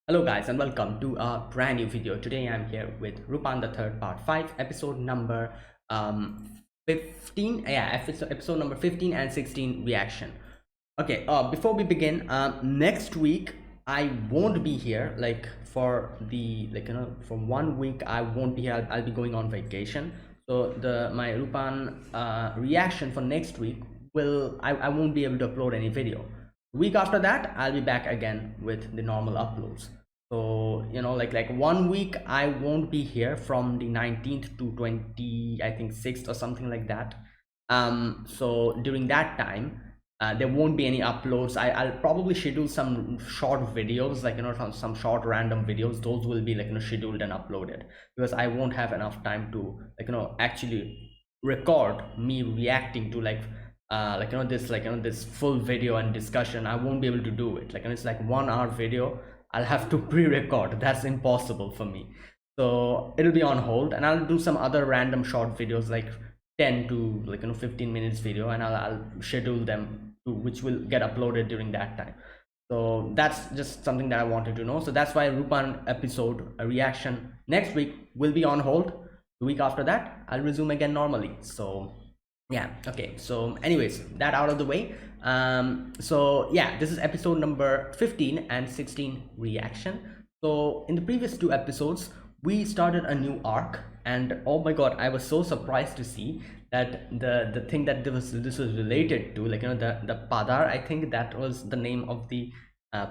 Hello guys and welcome to a brand new video. Today I'm here with Rupan the third part 5 episode number 15, episode number 15 and 16 reaction. Okay, before we begin, next week I won't be here, like for the for 1 week I won't be here. I'll be going on vacation. So the my Rupan reaction for next week I won't be able to upload any video. Week after that I'll be back again with the normal uploads. So like 1 week I won't be here from the 19th to 20, I think 6th or something like that. So during that time there won't be any uploads. I'll probably schedule some short videos, like some short random videos. Those will be scheduled and uploaded, because I won't have enough time to actually record me reacting to this full video and discussion. I won't be able to do it. It's like 1 hour video. I'll have to pre-record. That's impossible for me. So it'll be on hold, and I'll do some other random short videos, like 10 to 15 minutes video, and I'll schedule them to, which will get uploaded during that time. So that's just something that I wanted to know. So that's why Rupan episode a reaction next week will be on hold. The week after that I'll resume again normally. So yeah, okay, so anyways, that out of the way. So yeah, this is episode number 15 and 16 reaction. So in the previous 2 episodes we started a new arc, and oh my god, I was so surprised to see that the thing that this was related to, the Padar, I think that was the name of the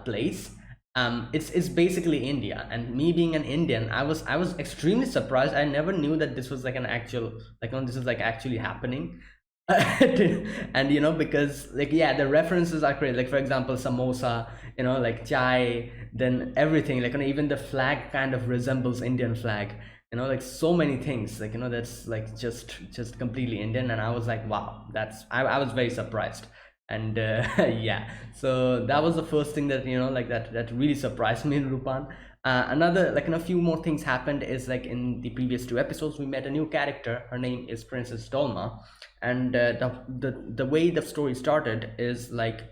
place. It's basically India, and me being an Indian, I was extremely surprised. I never knew that this was like an actual, this is like actually happening. And because yeah, the references are great, like for example samosa, like chai, then everything, even the flag kind of resembles Indian flag, like so many things, that's like just completely Indian. And I was like, wow, I was very surprised. And yeah, so that was the first thing that that really surprised me in Rupan. Another, a few more things happened, is like in the previous 2 episodes we met a new character. Her name is Princess Dolma. And the way the story started is like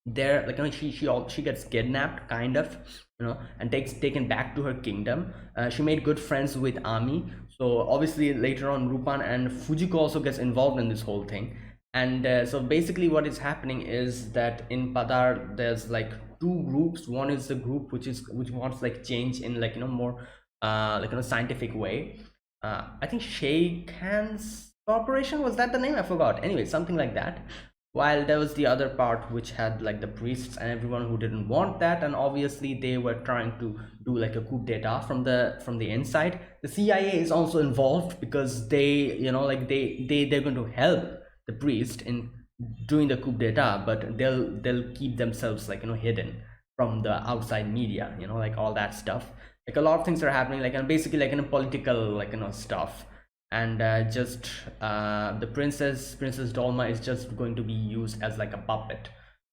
there, she gets kidnapped, kind of, and taken back to her kingdom. She made good friends with Ami. So obviously later on Rupan and Fujiko also gets involved in this whole thing. And so basically what is happening is that in Padar there's like two groups. One is the group which wants like change in more scientific way. I think Sheikh Hands Corporation, was that the name? I forgot. Anyway, something like that. While there was the other part which had like the priests and everyone who didn't want that, and obviously they were trying to do like a coup d'etat from the inside. The CIA is also involved, because they, they're going to help the priest in doing the coup d'etat, but they'll keep themselves hidden from the outside media, like all that stuff. Like a lot of things are happening, and basically in a political stuff. And just the Princess Dolma is just going to be used as like a puppet,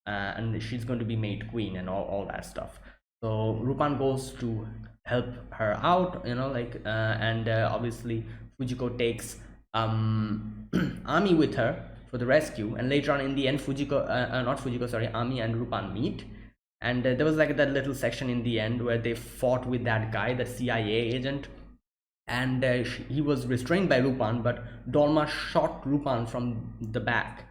and she's going to be made queen and all that stuff. So Rupan goes to help her out, and obviously Fujiko takes Ami with her for the rescue. And later on in the end, not Fujiko, sorry, Ami and Rupan meet. And there was like that little section in the end where they fought with that guy, the CIA agent. And he was restrained by Lupin, but Dolma shot Lupin from the back.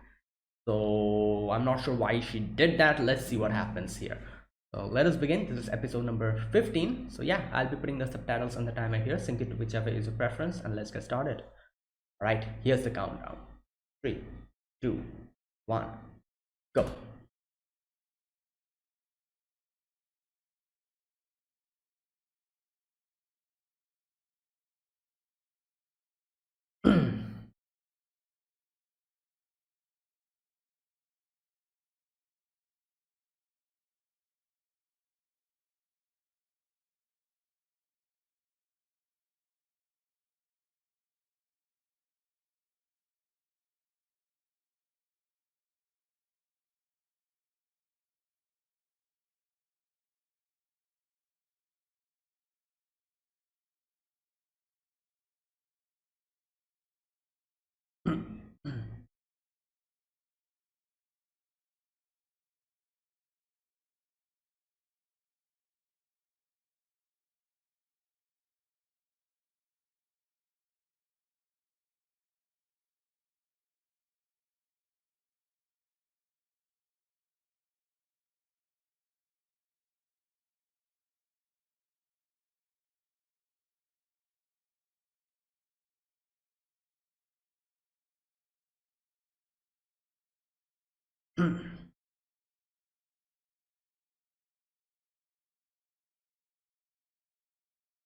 So I'm not sure why she did that. Let's see what happens here. So let us begin. This is episode number 15. So yeah, I'll be putting the subtitles on the timer here. Sync it to whichever is your preference, and let's get started. All right, here's the countdown. 3, 2, 1, go.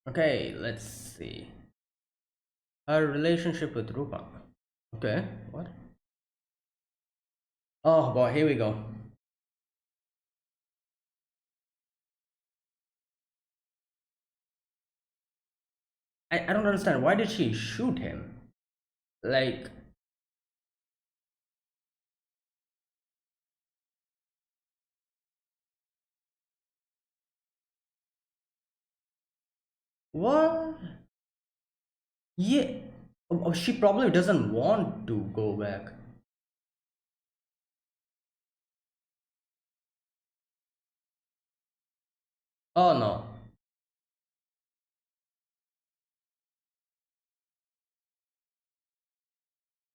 Okay, let's see. Her relationship with Rupa. Okay, what? Oh boy, here we go. I don't understand. Why did she shoot him? Like, what? Yeah. She probably doesn't want to go back. Oh no.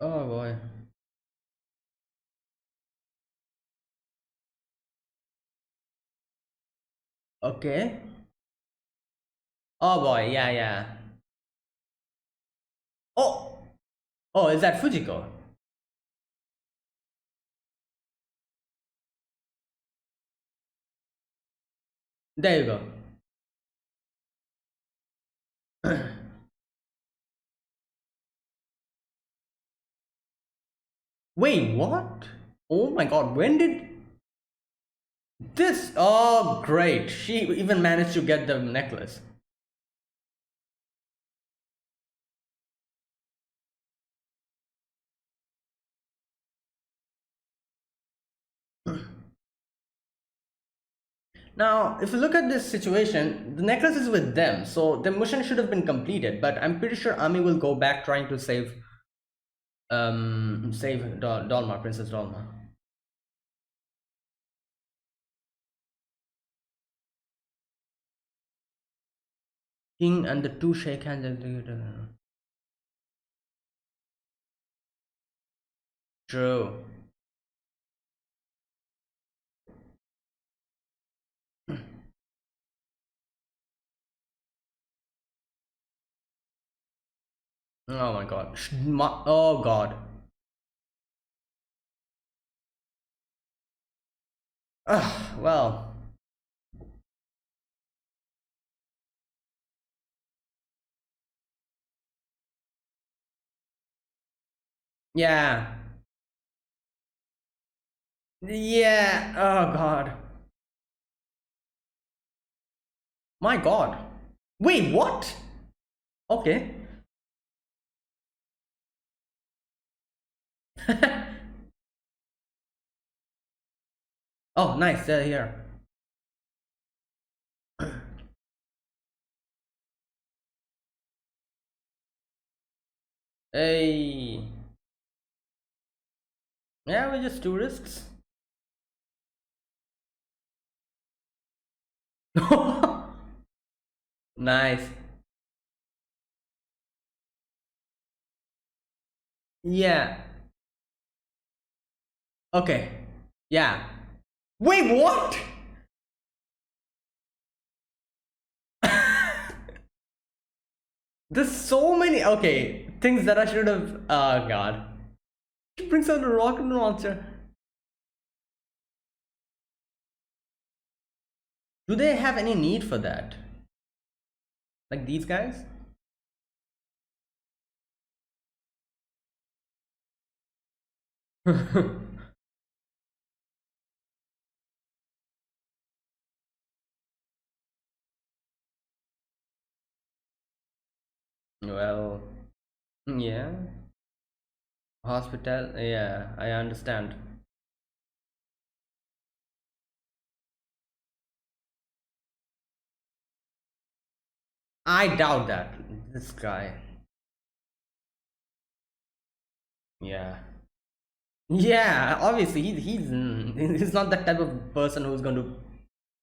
Oh boy. Okay. Oh boy, yeah, yeah. Oh! Oh, is that Fujiko? There you go. Wait, what? Oh my god, when did this? Oh, great. She even managed to get the necklace. Now, if you look at this situation, the necklace is with them, so the mission should have been completed, but I'm pretty sure Ami will go back trying to save Dolma, Princess Dolma. King and the two shake hands. True. Oh my god. Oh god. Well, yeah. Yeah. Oh god. My god. Wait, what? Okay. Oh, nice. They're here. Hey. Yeah, we're just tourists. Nice. Yeah. Okay. Yeah. Wait, what? There's so many. Okay, things that I should have. Oh god. She brings out a rocket launcher. Do they have any need for that? Like these guys? Well, yeah. Hospital. Yeah, I understand. I doubt that. This guy. Yeah. Yeah, obviously he's not that type of person who's going to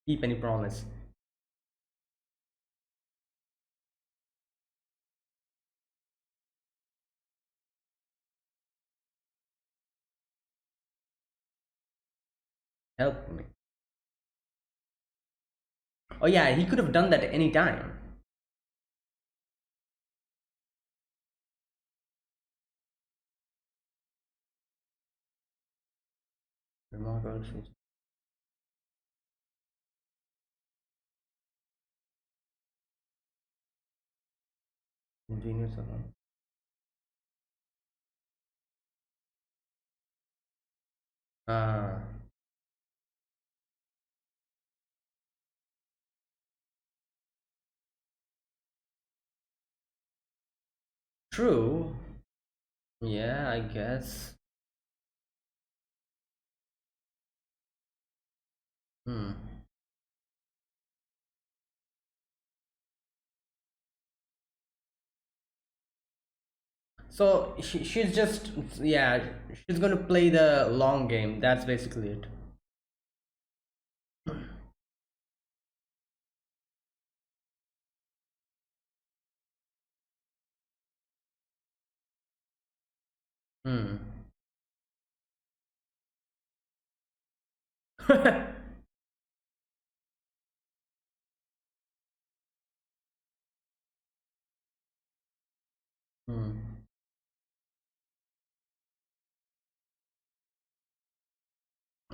keep any promise. Help me. Oh yeah, he could have done that at any time. private feature. Ingenious account. Ah, true. Yeah, I guess. Hmm. So she's just, yeah, she's gonna play the long game. That's basically it. Hmm. Hmm.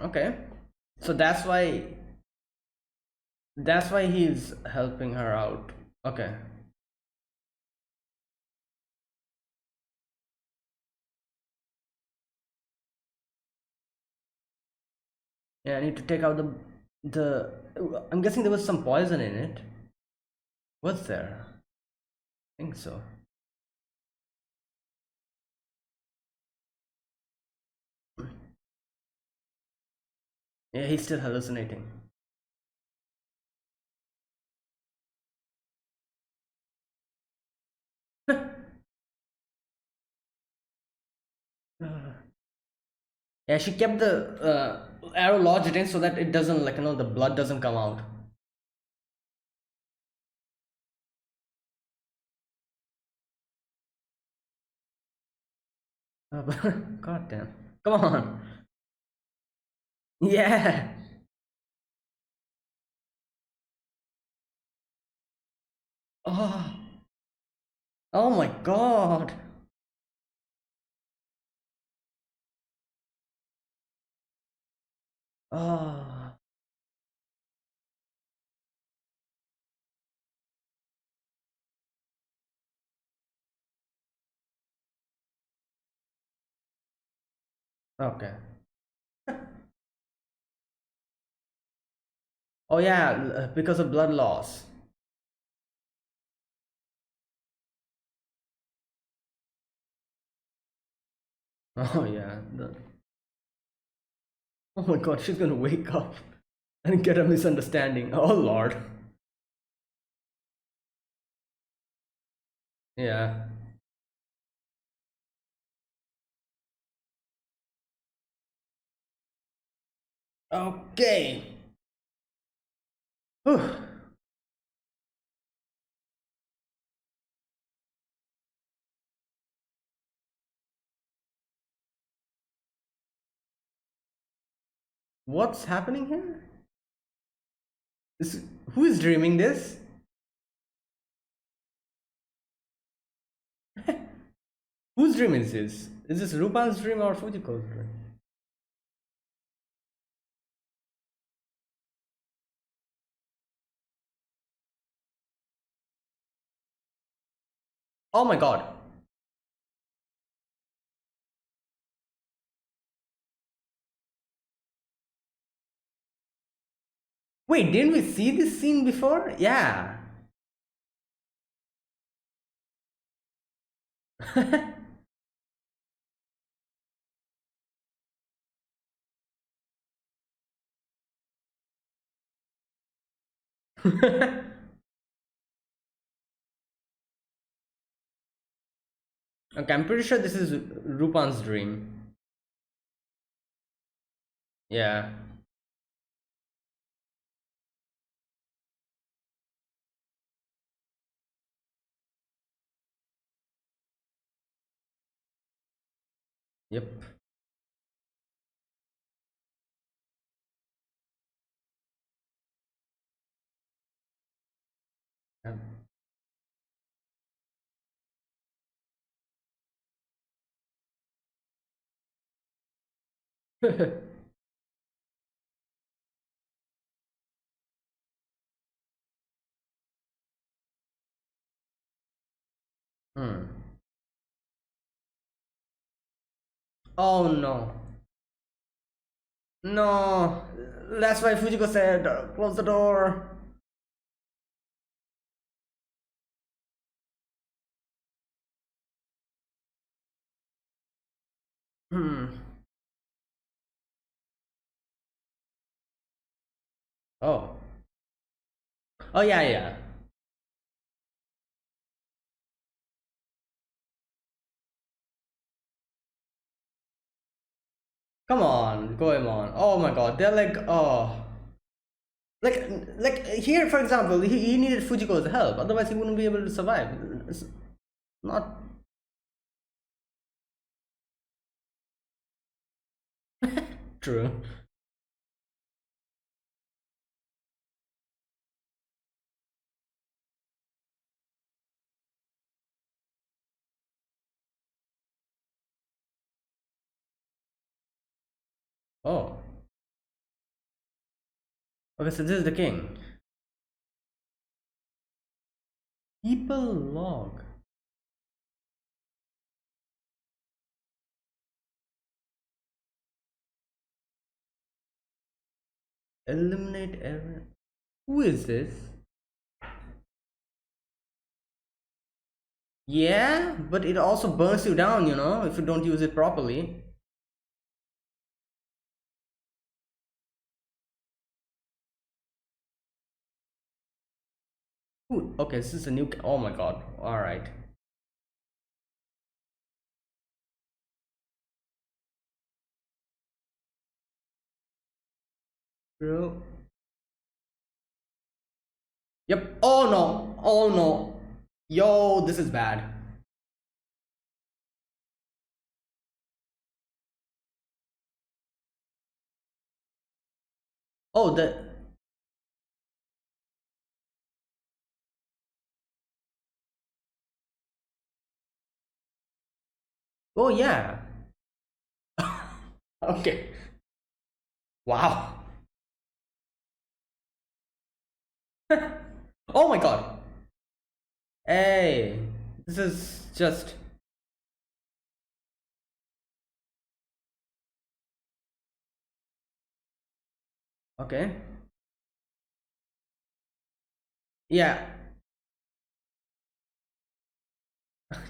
Okay. So that's why he's helping her out. Okay. Yeah, I need to take out the. I'm guessing there was some poison in it. Was there? I think so. Yeah, he's still hallucinating. Yeah, she kept the arrow lodged in so that it doesn't, like, the blood doesn't come out. God damn. Come on. Yeah. Oh. Oh my god. Oh. Okay. Oh yeah, because of blood loss. Oh yeah. Oh my god, she's gonna wake up and get a misunderstanding. Oh lord. Yeah. Okay. Whew. What's happening here? This, who is dreaming this? Whose dream is this? Is this Rupan's dream or Fujiko's dream? Oh my god. Wait, didn't we see this scene before? Yeah. Okay, I'm pretty sure this is Rupan's dream. Yeah. Yep. Hmm. Oh no. No. That's why Fujiko said, close the door. Hmm. Oh. Oh yeah, yeah. Come on, Goemon. Oh my god, they're like, oh. Like, like here, for example, he needed Fujiko's help. Otherwise, he wouldn't be able to survive. It's not true. Oh. Okay, so this is the king. People log. Eliminate error. Who is this? Yeah, but it also burns you down, you know, if you don't use it properly. Ooh, okay, this is a new. Oh my god. Alright. Bro. Yep. Oh no. Oh no. Yo, this is bad. Oh, the. Oh, yeah. Okay. Wow. Oh my god. Hey. This is just. Okay. Yeah.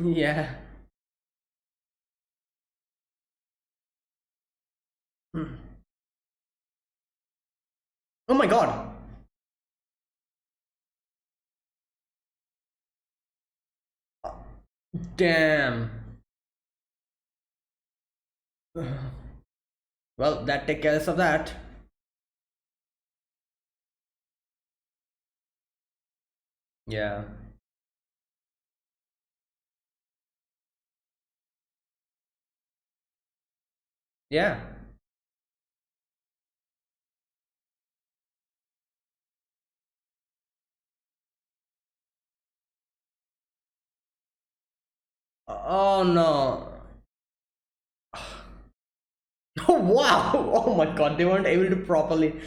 Yeah. Hmm. Oh my god. Damn. Well, that take care of that. Yeah. Yeah. Oh no. Oh wow. Oh my god, they weren't able to properly.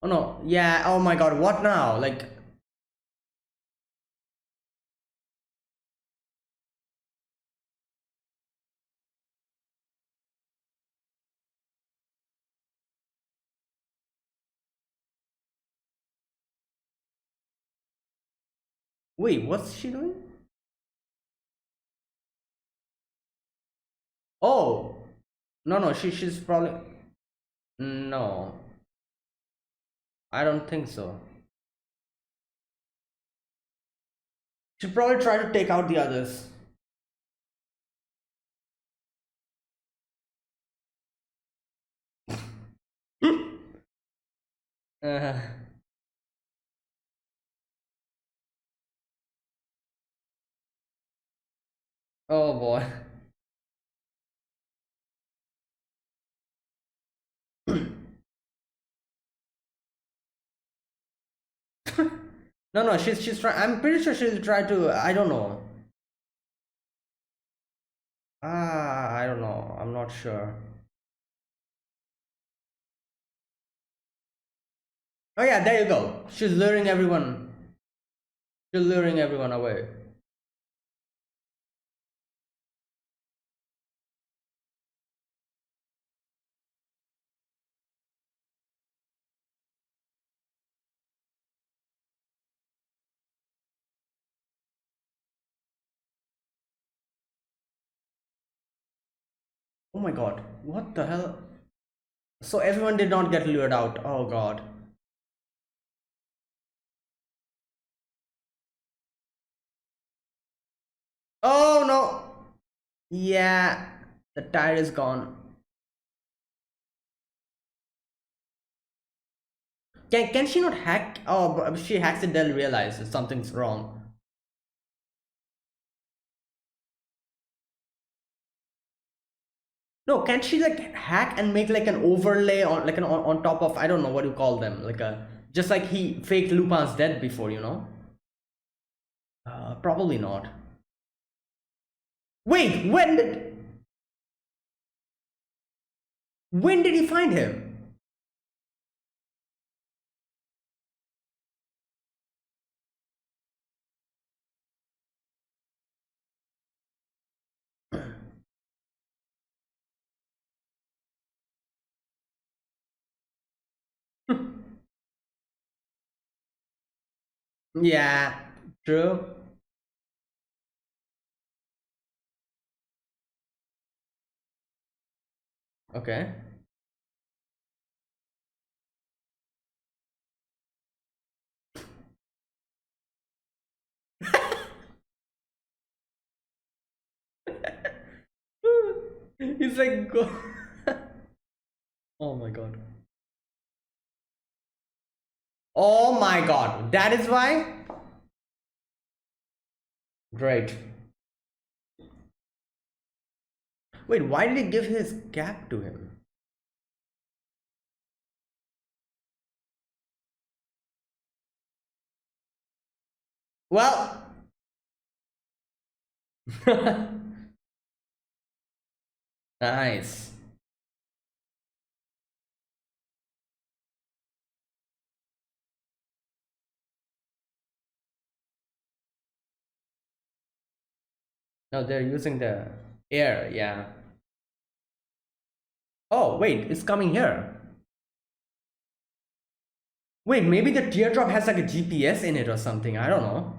Oh no. Yeah. Oh my god. What now? Like. Wait. What's she doing? Oh. No. No. She's probably. No. I don't think so. She probably tried to take out the others. Uh, oh boy. No. No. She's trying. I'm pretty sure she's trying to. I don't know. Ah. I don't know. I'm not sure. Oh yeah, there you go. She's luring everyone. She's luring everyone away. Oh my god, what the hell? So everyone did not get lured out. Oh god. Oh no. Yeah, the tire is gone. Can she not hack? Oh, but she accidentally realizes something's wrong. No, can she like hack and make like an overlay on like an on top of, I don't know what you call them, like a, just like he faked Lupin's death before, you know? Probably not. Wait, when did he find him? Yeah, true. Okay. He's like, go. Oh my god. Oh my god. That is why? Great. Wait, why did he give his cap to him? Well, nice. No, they're using the air, yeah. Oh, wait, it's coming here. Wait, maybe the teardrop has like a GPS in it or something. I don't know.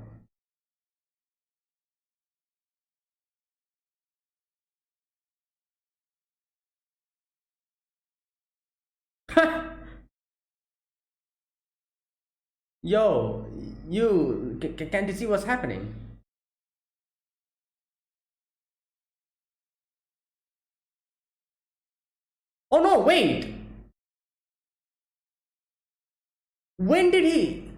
Yo, you can't you see what's happening? Oh no, wait. When did he?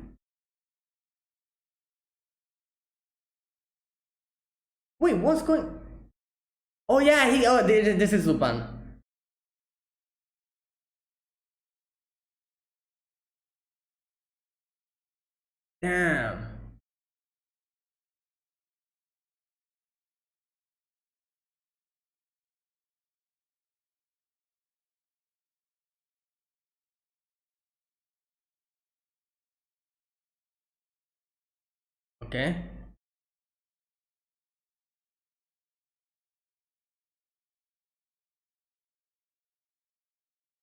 Wait, what's going? Oh yeah, he. Oh, this is Lupin. Damn. Okay.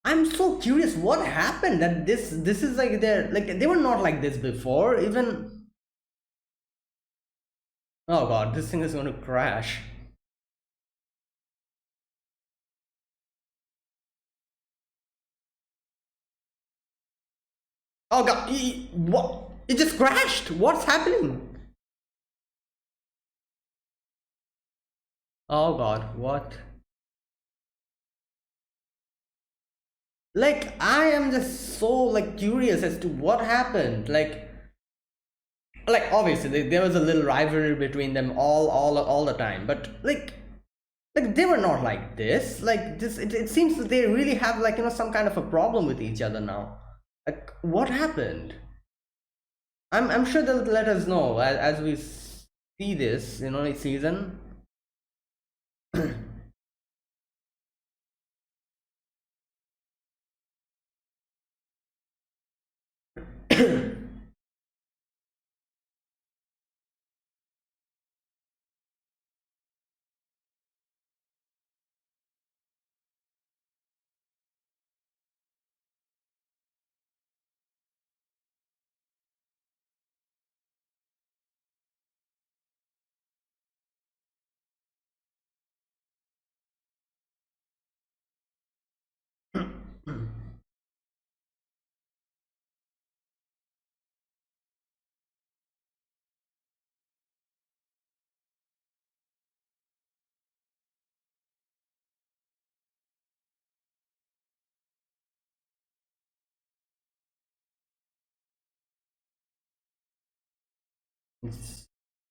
I'm so curious. What happened? That this is like they were not like this before. Even. Oh god, this thing is going to crash. Oh god, what? It just crashed. What's happening? Oh god, what? Like I am just so like curious as to what happened. Like obviously there was a little rivalry between them all the time, but like they were not like this. Like this, it seems that they really have like some kind of a problem with each other now. Like what happened? I'm sure they'll let us know as we see this each season.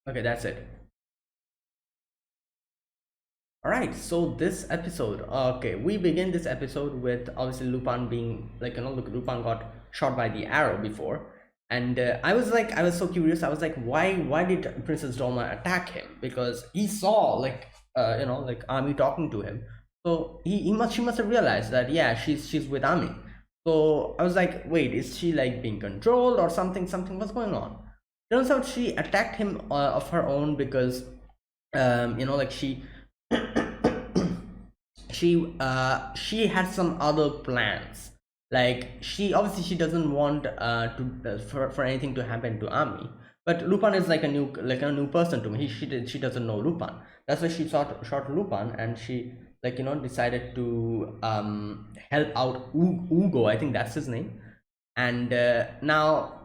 Okay, that's it. All right, so this episode, okay, we begin this episode with obviously Lupin being like, look, Lupin got shot by the arrow before, and I was so curious. I was like, why did Princess Dolma attack him? Because he saw like, like Ami talking to him, so she must have realized that yeah, she's with Ami. So I was like, wait, is she like being controlled or something? Something was going on. Turns out she attacked him of her own because, like she had some other plans. Like she doesn't want for anything to happen to Ami. But Lupin is like a new person to me. She doesn't know Lupin. That's why she shot Lupin, and she decided to help out Ugo. I think that's his name. And now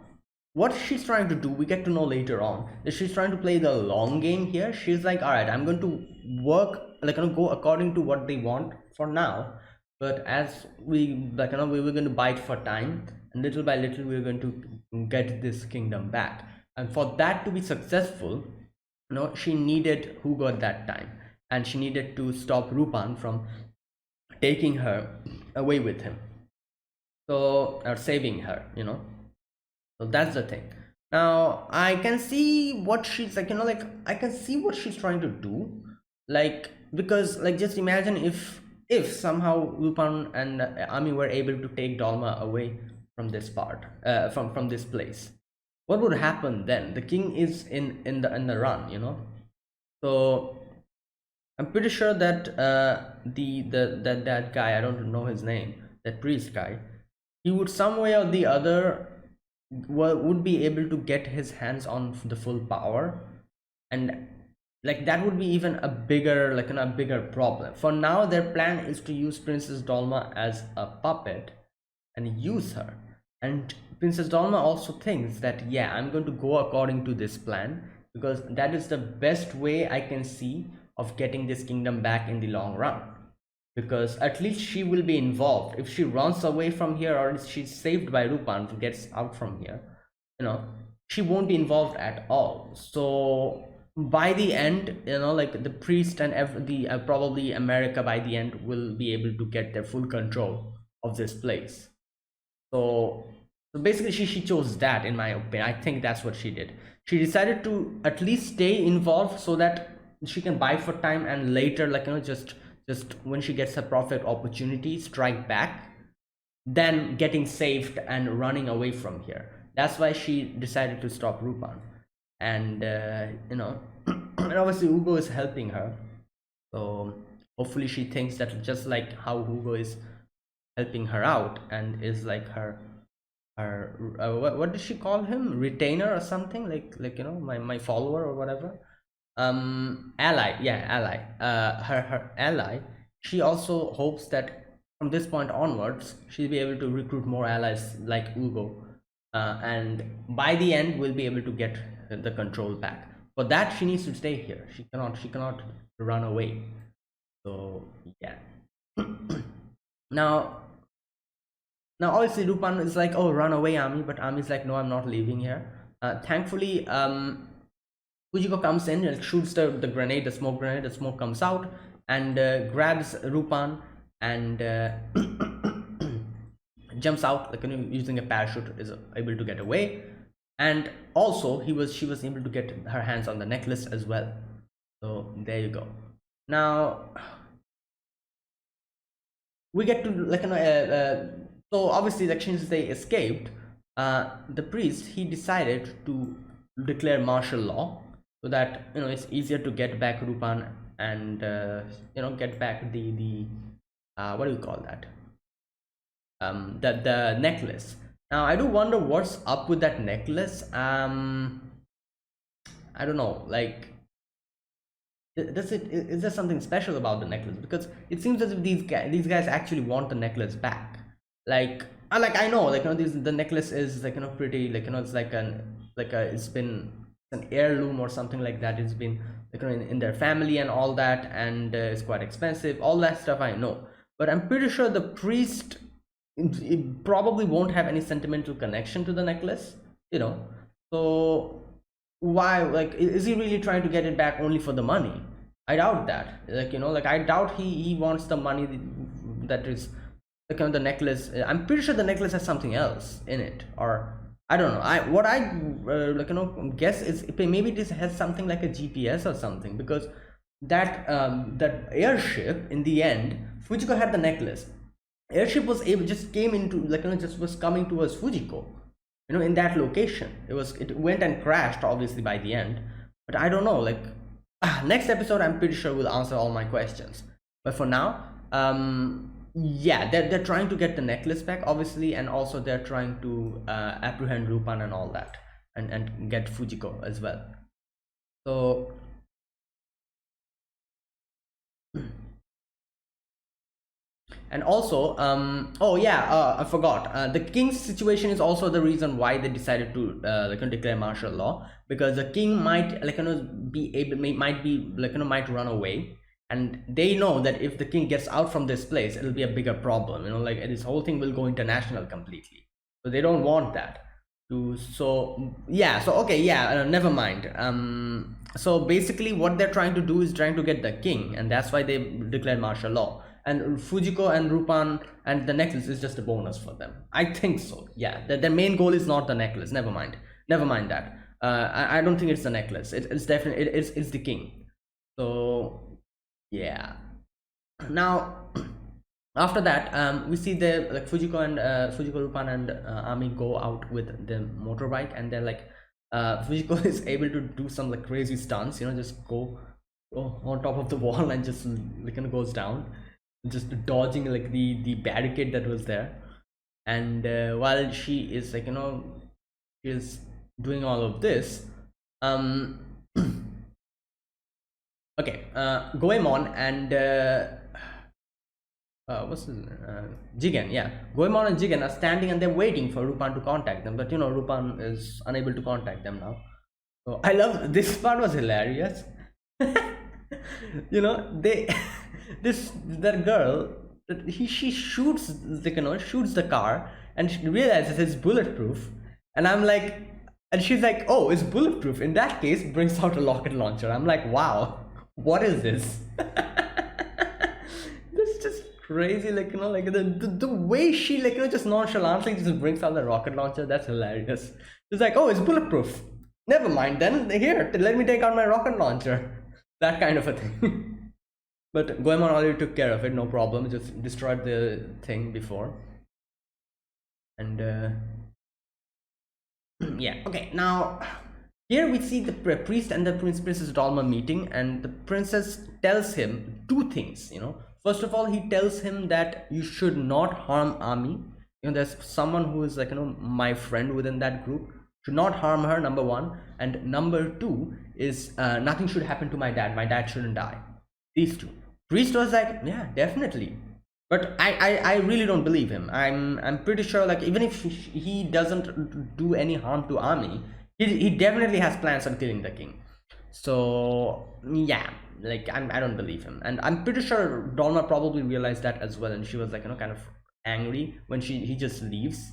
what she's trying to do, we get to know later on, is she's trying to play the long game here. She's like, all right, I'm going to work, like go according to what they want for now, but as we we were going to bite for time, and little by little we're going to get this kingdom back. And for that to be successful, she needed Hugo at that time, and she needed to stop Rupan from taking her away with him, so or saving her, so that's the thing. Now I can see what she's like, like I can see what she's trying to do. Like, because like just imagine if somehow Lupin and Ami were able to take Dolma away from this part, from this place. What would happen then? The king is in the run, So I'm pretty sure that that guy, I don't know his name, that priest guy, he would some way or the other would be able to get his hands on the full power. And like that would be even a bigger, a bigger problem. For now their plan is to use Princess Dolma as a puppet and use her. And Princess Dolma also thinks that yeah, I'm going to go according to this plan, because that is the best way I can see of getting this kingdom back in the long run. Because at least she will be involved. If she runs away from here, or if she's saved by Rupan, gets out from here, she won't be involved at all. So by the end, like the priest and the probably America by the end will be able to get their full control of this place. So basically she chose that, in my opinion. I think that's what she did. She decided to at least stay involved so that she can buy for time, and later, just when she gets a perfect opportunity, strike back, then getting saved and running away from here. That's why she decided to stop Rupan. And and obviously Hugo is helping her. So hopefully she thinks that just like how Hugo is helping her out and is like her what did she call him, retainer or something, like my follower or whatever, ally, yeah, ally, her ally. She also hopes that from this point onwards she'll be able to recruit more allies like Ugo, and by the end we'll be able to get the control back. For that she needs to stay here. She cannot run away. So yeah. now now obviously Lupin is like, oh, run away, Ami, but Ami's like, no, I'm not leaving here. Thankfully, Fujiko comes in and shoots the grenade, the smoke grenade. The smoke comes out and grabs Rupan and jumps out, like using a parachute, is able to get away. And also she was able to get her hands on the necklace as well. So there you go. Now we get to so obviously, like since they escaped, the priest, he decided to declare martial law so that it's easier to get back Rupan and get back the what do you call that, the necklace. Now I do wonder what's up with that necklace. I don't know, like, does it, is there something special about the necklace? Because it seems as if these guys actually want the necklace back. Like, I know, like, the necklace is, like, pretty, like, it's like it's been an heirloom or something like that. It's been, like, in their family and all that, and it's quite expensive, all that stuff I know. But I'm pretty sure the priest, it probably won't have any sentimental connection to the necklace, you know. So why, like, is he really trying to get it back only for the money? I doubt that. Like, like, I doubt he wants the money that is, like, the necklace. I'm pretty sure the necklace has something else in it, or I don't know. Like, guess is maybe this has something like a GPS or something, because that airship, in the end, Fujiko had the necklace. Airship was able, just came into, like, just was coming towards Fujiko, in that location. It went and crashed, obviously, by the end. But I don't know, like, next episode I'm pretty sure will answer all my questions. But for now, yeah, they're trying to get the necklace back, obviously, and also they're trying to apprehend Lupin and all that, and get Fujiko as well. So and also, oh yeah, I forgot, the king's situation is also the reason why they decided to declare martial law, because the king might, like, be able, might be, like, might run away, and they know that if the king gets out from this place, it'll be a bigger problem, like, this whole thing will go international completely, so they don't want that to. So yeah, so okay, yeah, never mind. So basically what they're trying to do is trying to get the king, and that's why they declared martial law. And Fujiko and Rupan and the necklace is just a bonus for them, I think so. Yeah, their main goal is not the necklace. Never mind that. I don't think it's the necklace. It's definitely, it's the king. So yeah. Now after that, we see the, like, Fujiko and Fujiko, Rupan, and Ami go out with the motorbike, and they're like, Fujiko is able to do some, like, crazy stunts, just go on top of the wall and just, like, goes down, just dodging, like, the barricade that was there. And while she is, like, she is doing all of this, okay, Goemon and what's his name? Jigen, yeah. Goemon and Jigen are standing and they're waiting for Rupan to contact them, but Rupan is unable to contact them now. So I love this part, was hilarious. They that girl, she shoots shoots the car, and she realizes it's bulletproof, and I'm like, and she's like, oh, it's bulletproof, in that case, brings out a rocket launcher. I'm like, wow, what is this? This is just crazy, like, like the way she, like, just nonchalantly just brings out the rocket launcher. That's hilarious. It's like, oh, it's bulletproof, never mind then, here, let me take out my rocket launcher, that kind of a thing. But Goemon already took care of it, no problem, just destroyed the thing before. And yeah, okay, now here we see the priest and the Princess Dalma meeting, and the princess tells him two things. First of all, he tells him that you should not harm Ami. There's someone who is, like, my friend within that group, should not harm her, number one. And number two is, nothing should happen to my dad shouldn't die. These two. Priest was like, yeah, definitely. But I really don't believe him. I'm pretty sure, like, even if he doesn't do any harm to Ami, he definitely has plans on killing the king. So yeah, like, I don't believe him, and I'm pretty sure Dolma probably realized that as well, and she was, like, kind of angry when he just leaves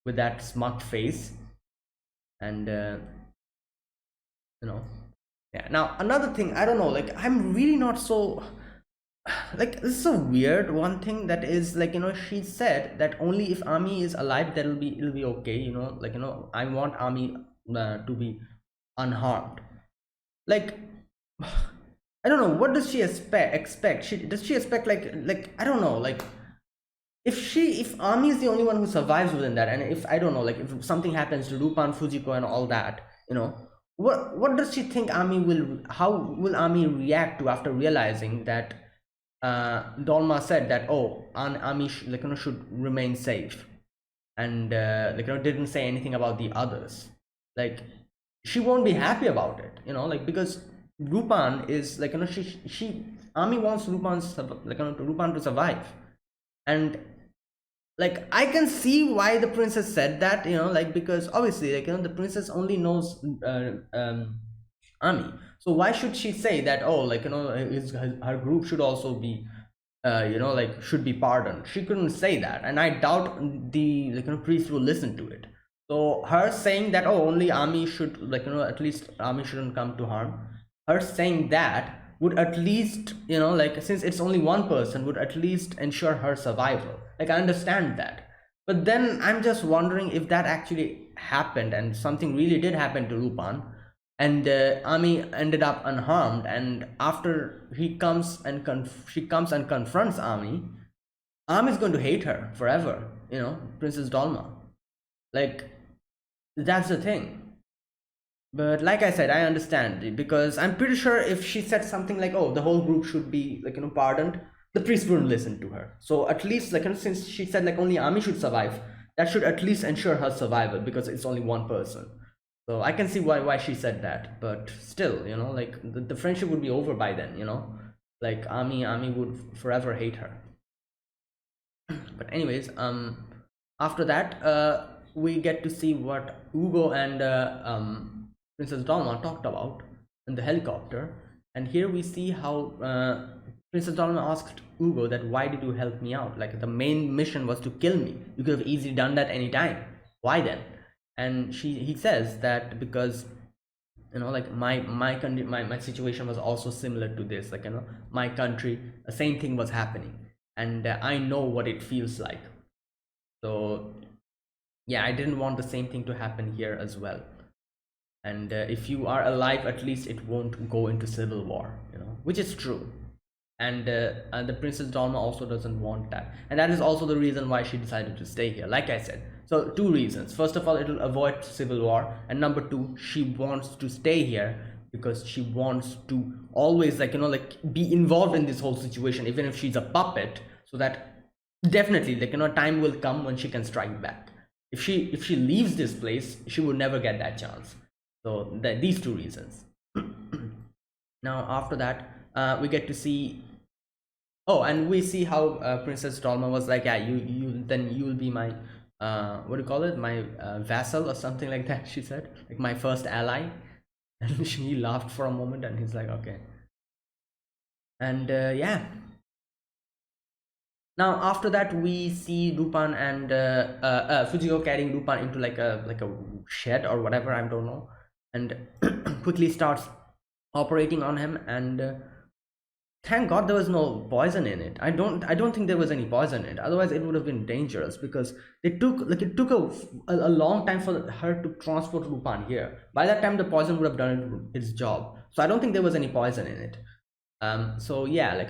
with that smug face. And yeah. Now another thing, I don't know, like, I'm really not so, like, this is a weird one thing that is, like, she said that only if Ami is alive, it'll be okay, like, I want Ami to be unharmed. Like, I don't know, what does she expect? Does she expect, like, I don't know, like, if Ami is the only one who survives within that, and if I don't know, like if something happens to Lupin, Fujiko, and all that, what does she think Ami will? How will Ami react to after realizing that Dolma said that, oh, Ami should remain safe, and didn't say anything about the others. Like, she won't be happy about it, like, because Lupin is like, she Ami wants Lupin to survive. And like, I can see why the princess said that, like, because obviously, like, the princess only knows Ami. So why should she say that, oh, like, her group should also be like, should be pardoned? She couldn't say that, and I doubt the, like, priest will listen to it. So her saying that, oh, only Ami should, like, at least Ami shouldn't come to harm, her saying that would at least, like, since it's only one person, would at least ensure her survival. Like, I understand that, but then I'm just wondering if that actually happened and something really did happen to Lupin, and Ami ended up unharmed, and after she comes and confronts Ami is going to hate her forever, Princess Dolma. Like, that's the thing. But like I said, I understand it, because I'm pretty sure if she said something like, oh, the whole group should be, like, pardoned, the priest wouldn't listen to her. So at least, like, since she said, like, only Ami should survive, that should at least ensure her survival, because it's only one person. So I can see why she said that, but still, like, the friendship would be over by then, like, Ami would forever hate her. But anyways, after that, we get to see what Ugo and Princess Dalma talked about in the helicopter. And here we see how Princess Dalma asked Ugo that, why did you help me out? Like, the main mission was to kill me. You could have easily done that anytime. Why then? And he says that because, like, my situation was also similar to this. Like, my country, the same thing was happening, and I know what it feels like. So yeah, I didn't want the same thing to happen here as well. And if you are alive, at least it won't go into civil war, which is true. And the Princess Dalma also doesn't want that, and that is also the reason why she decided to stay here, like I said. So two reasons: first of all, it will avoid civil war, and number two, she wants to stay here because she wants to always, like, like, be involved in this whole situation, even if she's a puppet, so that definitely, like, time will come when she can strike back. If she leaves this place, she would never get that chance. So these two reasons. Now after that, we get to see, oh, and we see how Princess Dalma was like, yeah, you will be my what do you call it, my vassal or something like that, she said, like, my first ally. And she laughed for a moment, and he's like, okay. And yeah, now after that, we see Lupin and Fujiko carrying Lupin into like a shed or whatever, I don't know, and quickly starts operating on him. And thank God there was no poison in it. I don't think there was any poison in it. Otherwise, it would have been dangerous, because it took a long time for her to transport Lupin here. By that time, the poison would have done its job. So I don't think there was any poison in it. So yeah, like,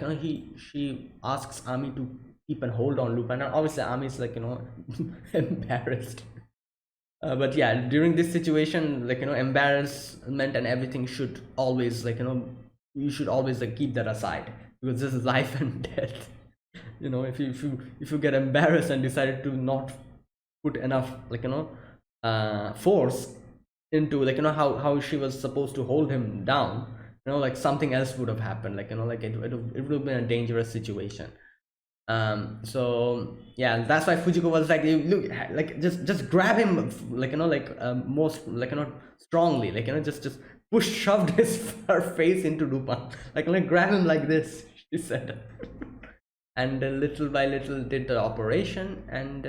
she asks Ami to keep and hold on Lupin, and obviously Ami is like, embarrassed. But yeah, during this situation, like, embarrassment and everything should always, like, you should always, like, keep that aside, because this is life and death. If you get embarrassed and decided to not put enough, like, force into, like, how she was supposed to hold him down, like, something else would have happened, like, like, it would have been a dangerous situation. So yeah, that's why Fujiko was like, look, like, just grab him, like, most, like, strongly, like, just shoved her face into Lupin, like, grab him like this, she said. And little by little did the operation, and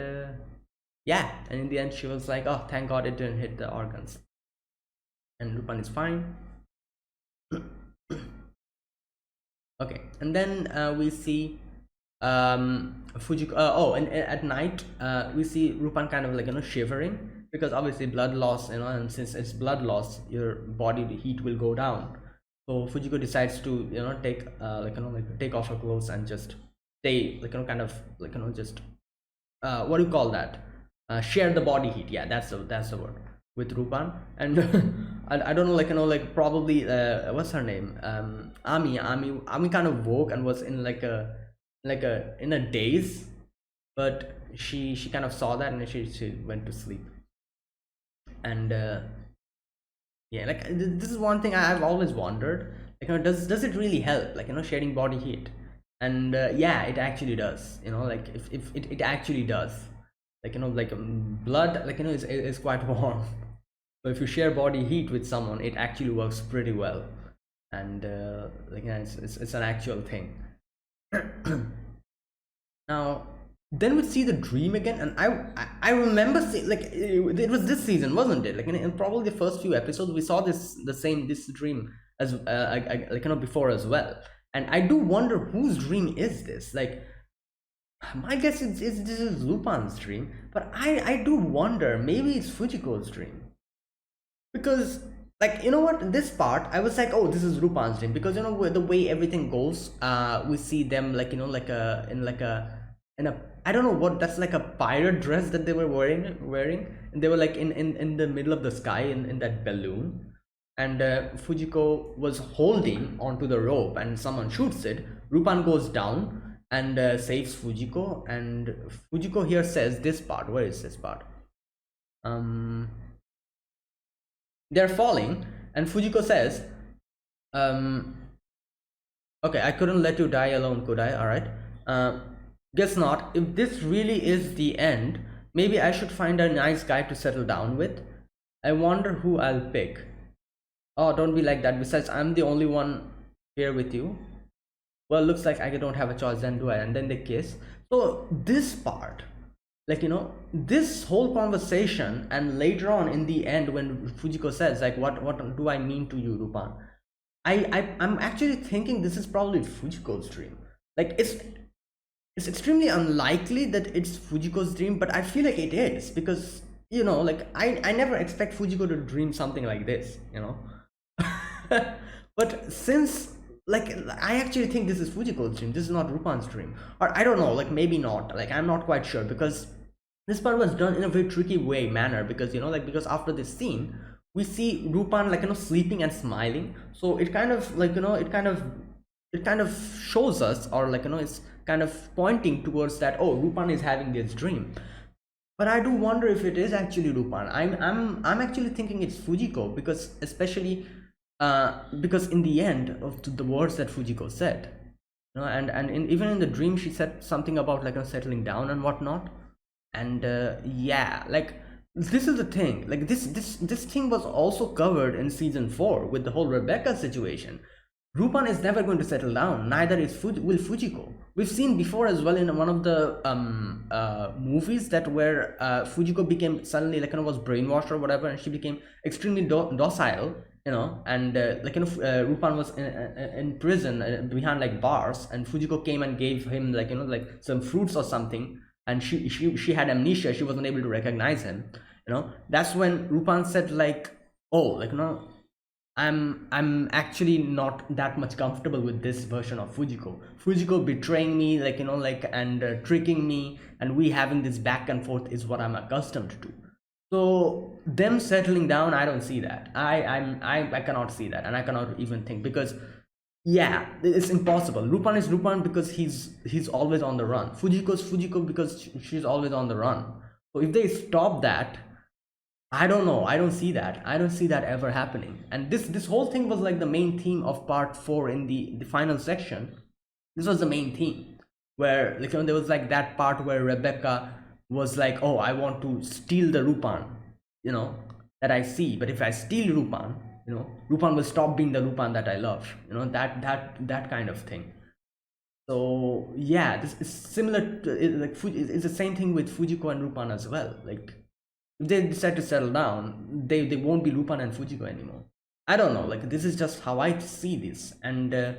yeah, and in the end she was like, oh, thank God it didn't hit the organs, and Lupin is fine. Okay, and then we see Fujiko. Oh, and at night, we see Lupin kind of, like, shivering, because obviously blood loss, and since it's blood loss, your body heat will go down. So Fujiko decides to, take take off her clothes and just stay, like, kind of, like, just what do you call that, share the body heat. Yeah, that's the word, with Rupan. And I don't know, like, like probably what's her name, Ami kind of woke and was in like a, in a daze, but she kind of saw that and she went to sleep. And yeah, like this is one thing I've always wondered, like, does it really help, like, sharing body heat? And yeah, it actually does, like, if it actually does, like, like, blood, like, is quite warm. So if you share body heat with someone, it actually works pretty well. And like, it's an actual thing. Now, then we see the dream again, and I remember like, it was this season, wasn't it? Like, in probably the first few episodes, we saw this dream as like, before as well. And I do wonder whose dream is this. Like, my guess is this is Lupin's dream, but I do wonder, maybe it's Fujiko's dream. Because, like, you know what, this part I was like, oh, this is Rupan's dream, because the way everything goes, we see them, like, like a in like a in a, I don't know what that's, like a pirate dress that they were wearing, and they were like in the middle of the sky in that balloon. And Fujiko was holding onto the rope, and someone shoots it. Rupan goes down and saves Fujiko. And Fujiko here says this part. Where is this part? They're falling, and Fujiko says, okay, I couldn't let you die alone, could I? All right. Guess not. If this really is the end, maybe I should find a nice guy to settle down with. I wonder who I'll pick. Oh, don't be like that. Besides, I'm the only one here with you. Well, looks like I don't have a choice then, do I? And then they kiss. So this part, like, this whole conversation, and later on in the end when Fujiko says, like, what do I mean to you, Rupan? I'm actually thinking this is probably Fujiko's dream. Like, it's extremely unlikely that it's Fujiko's dream, but I feel like it is, because, like, I never expect Fujiko to dream something like this, but since, like, I actually think this is Fujiko's dream, this is not Rupan's dream. Or I don't know, like, maybe not, like, I'm not quite sure, because this part was done in a very tricky manner, because, like, because after this scene we see Rupan, like, sleeping and smiling, so it kind of, like, it kind of shows us, or, like, it's kind of pointing towards that, oh, Rupan is having this dream. But I do wonder if it is actually Rupan. I'm actually thinking it's Fujiko, because especially because in the end of the words that Fujiko said, and even in the dream she said something about, like, settling down and whatnot. And yeah, like, this is the thing, like, this thing was also covered in season 4 with the whole Rebecca situation. Rupan is never going to settle down, neither will Fujiko. We've seen before as well in one of the movies that where Fujiko became suddenly, like, was brainwashed or whatever, and she became extremely docile, and like, Rupan was in prison behind, like, bars, and Fujiko came and gave him, like, like some fruits or something, and she had amnesia, she wasn't able to recognize him. That's when Rupan said, like, oh, like, I'm actually not that much comfortable with this version of Fujiko betraying me, like, like, and tricking me, and we having this back and forth is what I'm accustomed to. So them settling down, I don't see that. I cannot see that, and I cannot even think, because yeah, it's impossible. Rupan is Rupan because he's always on the run. Fujiko's Fujiko because she's always on the run. So if they stop that, I don't know, I don't see that, ever happening. And this whole thing was like the main theme of part 4 in the final section. This was the main theme, where, like, there was, like, that part where Rebecca was like, oh, I want to steal the Rupan, that I see, but if I steal Rupan, Rupan will stop being the Rupan that I love, that kind of thing. So yeah, this is similar to, like, it's the same thing with Fujiko and Rupan as well. Like, if they decide to settle down, they won't be Lupin and Fujiko anymore. I don't know, like, this is just how I see this. And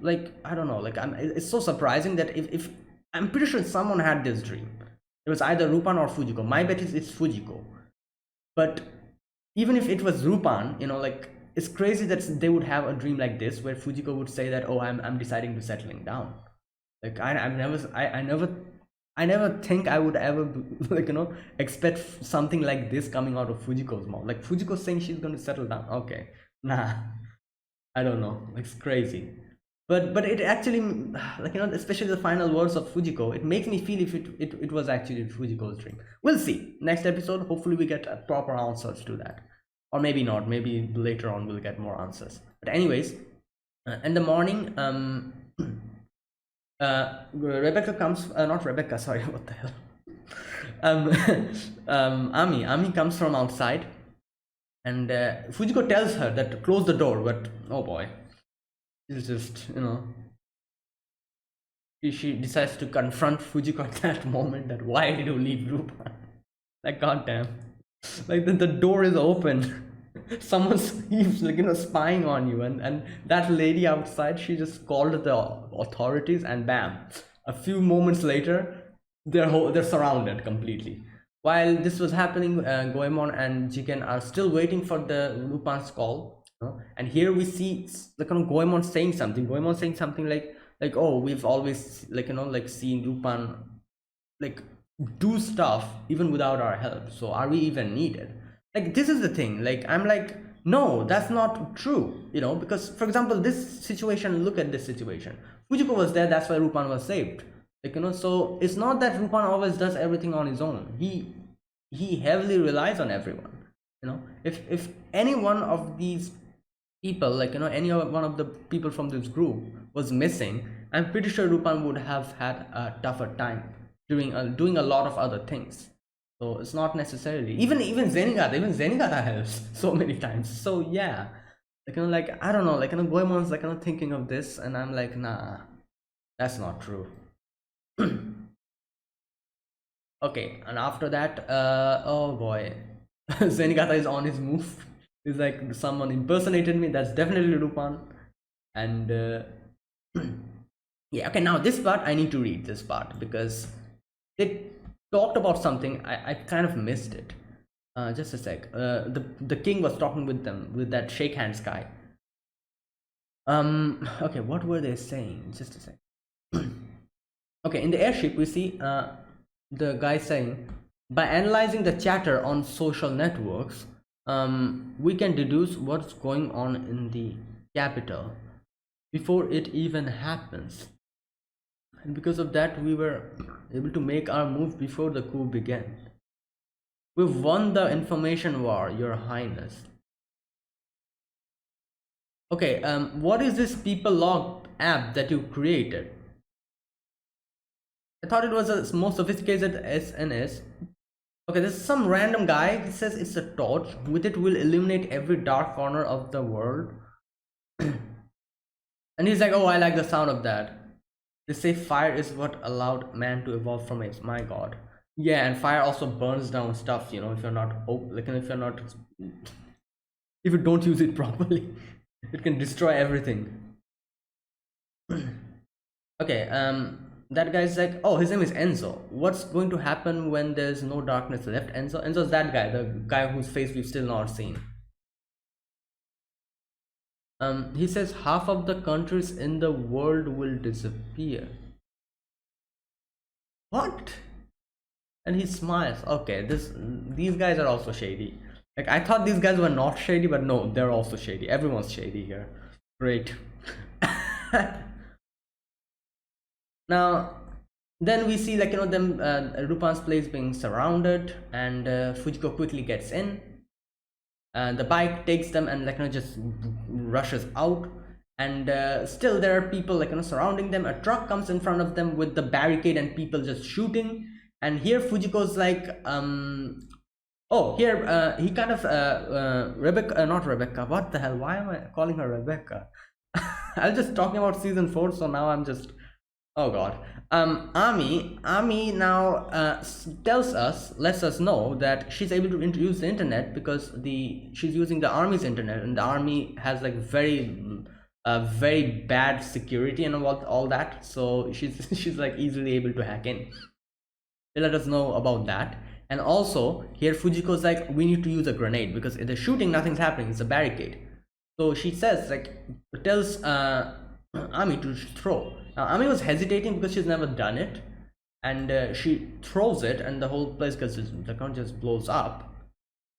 like, I don't know, like, it's so surprising that if I'm pretty sure someone had this dream, it was either Rupan or Fujiko. My bet is it's Fujiko. But even if it was Rupan, like, it's crazy that they would have a dream like this where Fujiko would say that, oh, I'm deciding to settling down. Like I never think I would ever like expect something like this coming out of Fujiko's mouth. Like Fujiko saying she's going to settle down. Okay, nah, I don't know. It's crazy. But it actually like especially the final words of Fujiko, it makes me feel if it was actually Fujiko's dream. We'll see. Next episode, hopefully we get proper answers to that. Or maybe not. Maybe later on we'll get more answers. But anyways, in the morning, Rebecca comes, not Rebecca, sorry, what the hell. Ami comes from outside, and Fujiko tells her that to close the door, but oh boy, it's just, she decides to confront Fujiko at that moment that why did you leave Lupin? Like, goddamn. Like, the door is open. Someone's he's like spying on you, and that lady outside, she just called the authorities, and bam, a few moments later they're surrounded completely. While this was happening, Goemon and Jigen are still waiting for the Lupin's call, and here we see like Goemon saying something like, oh, we've always like seen Lupin like do stuff even without our help, so are we even needed? Like, this is the thing, like I'm like, no, that's not true, because for example, this situation, look at this situation. Fujiko was there, that's why Lupin was saved. Like, so it's not that Lupin always does everything on his own. He heavily relies on everyone. If any one of these people, like any one of the people from this group was missing, I'm pretty sure Lupin would have had a tougher time doing a lot of other things. So it's not necessarily even Zenigata helps so many times. So yeah, like I don't know, like Goemon's like thinking of this, and I'm like, nah, that's not true. Okay, and after that, oh boy, Zenigata is on his move. He's like, someone impersonated me. That's definitely Lupin, and yeah. Okay, now this part I need to read this part because they talked about something. I kind of missed it. Just a sec. The king was talking with them, with that shake hands guy. Okay, what were they saying? Just a sec. Okay, in the airship we see the guy saying, by analyzing the chatter on social networks, we can deduce what's going on in the capital before it even happens. And because of that, we were able to make our move before the coup began. We've won the information war, Your Highness. Okay, what is this people log app that you created? I thought it was a more sophisticated SNS. Okay, this is some random guy. He says it's a torch. With it, we'll illuminate every dark corner of the world. And he's like, oh, I like the sound of that. They say fire is what allowed man to evolve from apes. My god. Yeah, and fire also burns down stuff, if you're not if you don't use it properly. It can destroy everything. Okay, that guy's like, oh, his name is Enzo. What's going to happen when there's no darkness left? Enzo's that guy, the guy whose face we've still not seen. He says half of the countries in the world will disappear. What? And he smiles. Okay, these guys are also shady. Like, I thought these guys were not shady, but no, they're also shady. Everyone's shady here. Great. Now, then we see, like, them Lupin's place being surrounded, and Fujiko quickly gets in. The bike takes them and just rushes out, and still there are people surrounding them. A truck comes in front of them with the barricade and people just shooting. And here Fujiko's like, oh, here he kind of Rebecca, not Rebecca, what the hell, why am I calling her Rebecca? I was just talking about season 4, so now I'm just, oh god. Ami now lets us know that she's able to use the internet because she's using the army's internet, and the army has like very bad security and all that, so she's like easily able to hack in. They let us know about that. And also here Fujiko's like, we need to use a grenade because if they're shooting, nothing's happening, it's a barricade. So she says, like, tells Ami to throw. Now Ami was hesitating because she's never done it, and she throws it, and the whole place gets the ground just blows up,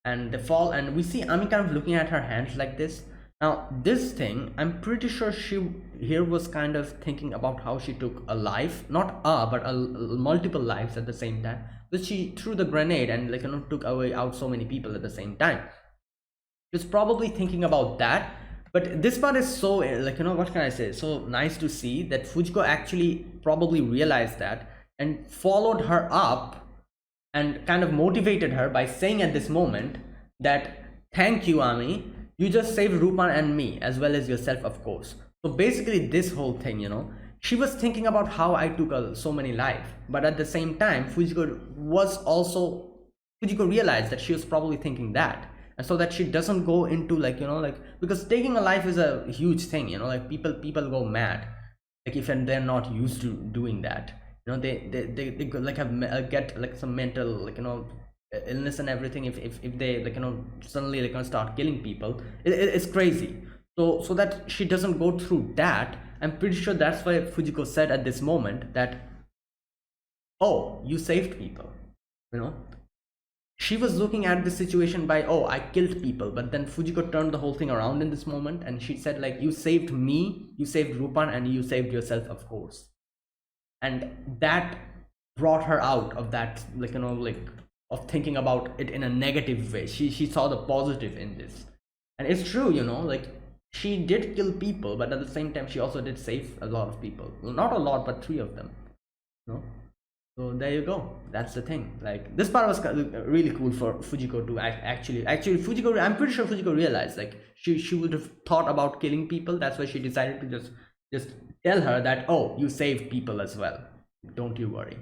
and they fall. And we see Ami kind of looking at her hands like this. Now this thing, I'm pretty sure she here was kind of thinking about how she took a life, not but multiple lives at the same time, but she threw the grenade and took away out so many people at the same time. She's probably thinking about that. But this part is so what can I say, so nice to see that Fujiko actually probably realized that and followed her up and kind of motivated her by saying at this moment that, thank you, Ami, you just saved Rupan and me, as well as yourself, of course. So basically this whole thing, she was thinking about how I took so many lives, but at the same time Fujiko realized that she was probably thinking that, and so that she doesn't go into because taking a life is a huge thing, people go mad if and they're not used to doing that. They have get some mental illness and everything if they suddenly start killing people. It's crazy. So that she doesn't go through that, I'm pretty sure that's why Fujiko said at this moment that, oh, you saved people. She was looking at the situation by, oh, I killed people, but then Fujiko turned the whole thing around in this moment, and she said you saved me, you saved Rupan, and you saved yourself, of course. And that brought her out of that of thinking about it in a negative way. She saw the positive in this. And it's true, she did kill people, but at the same time she also did save a lot of people. Well, not a lot, but 3 of them. So there you go. That's the thing. This part was really cool for Fujiko to actually Fujiko, I'm pretty sure Fujiko realized she would have thought about killing people. That's why she decided to just tell her that, oh, you saved people as well, don't you worry.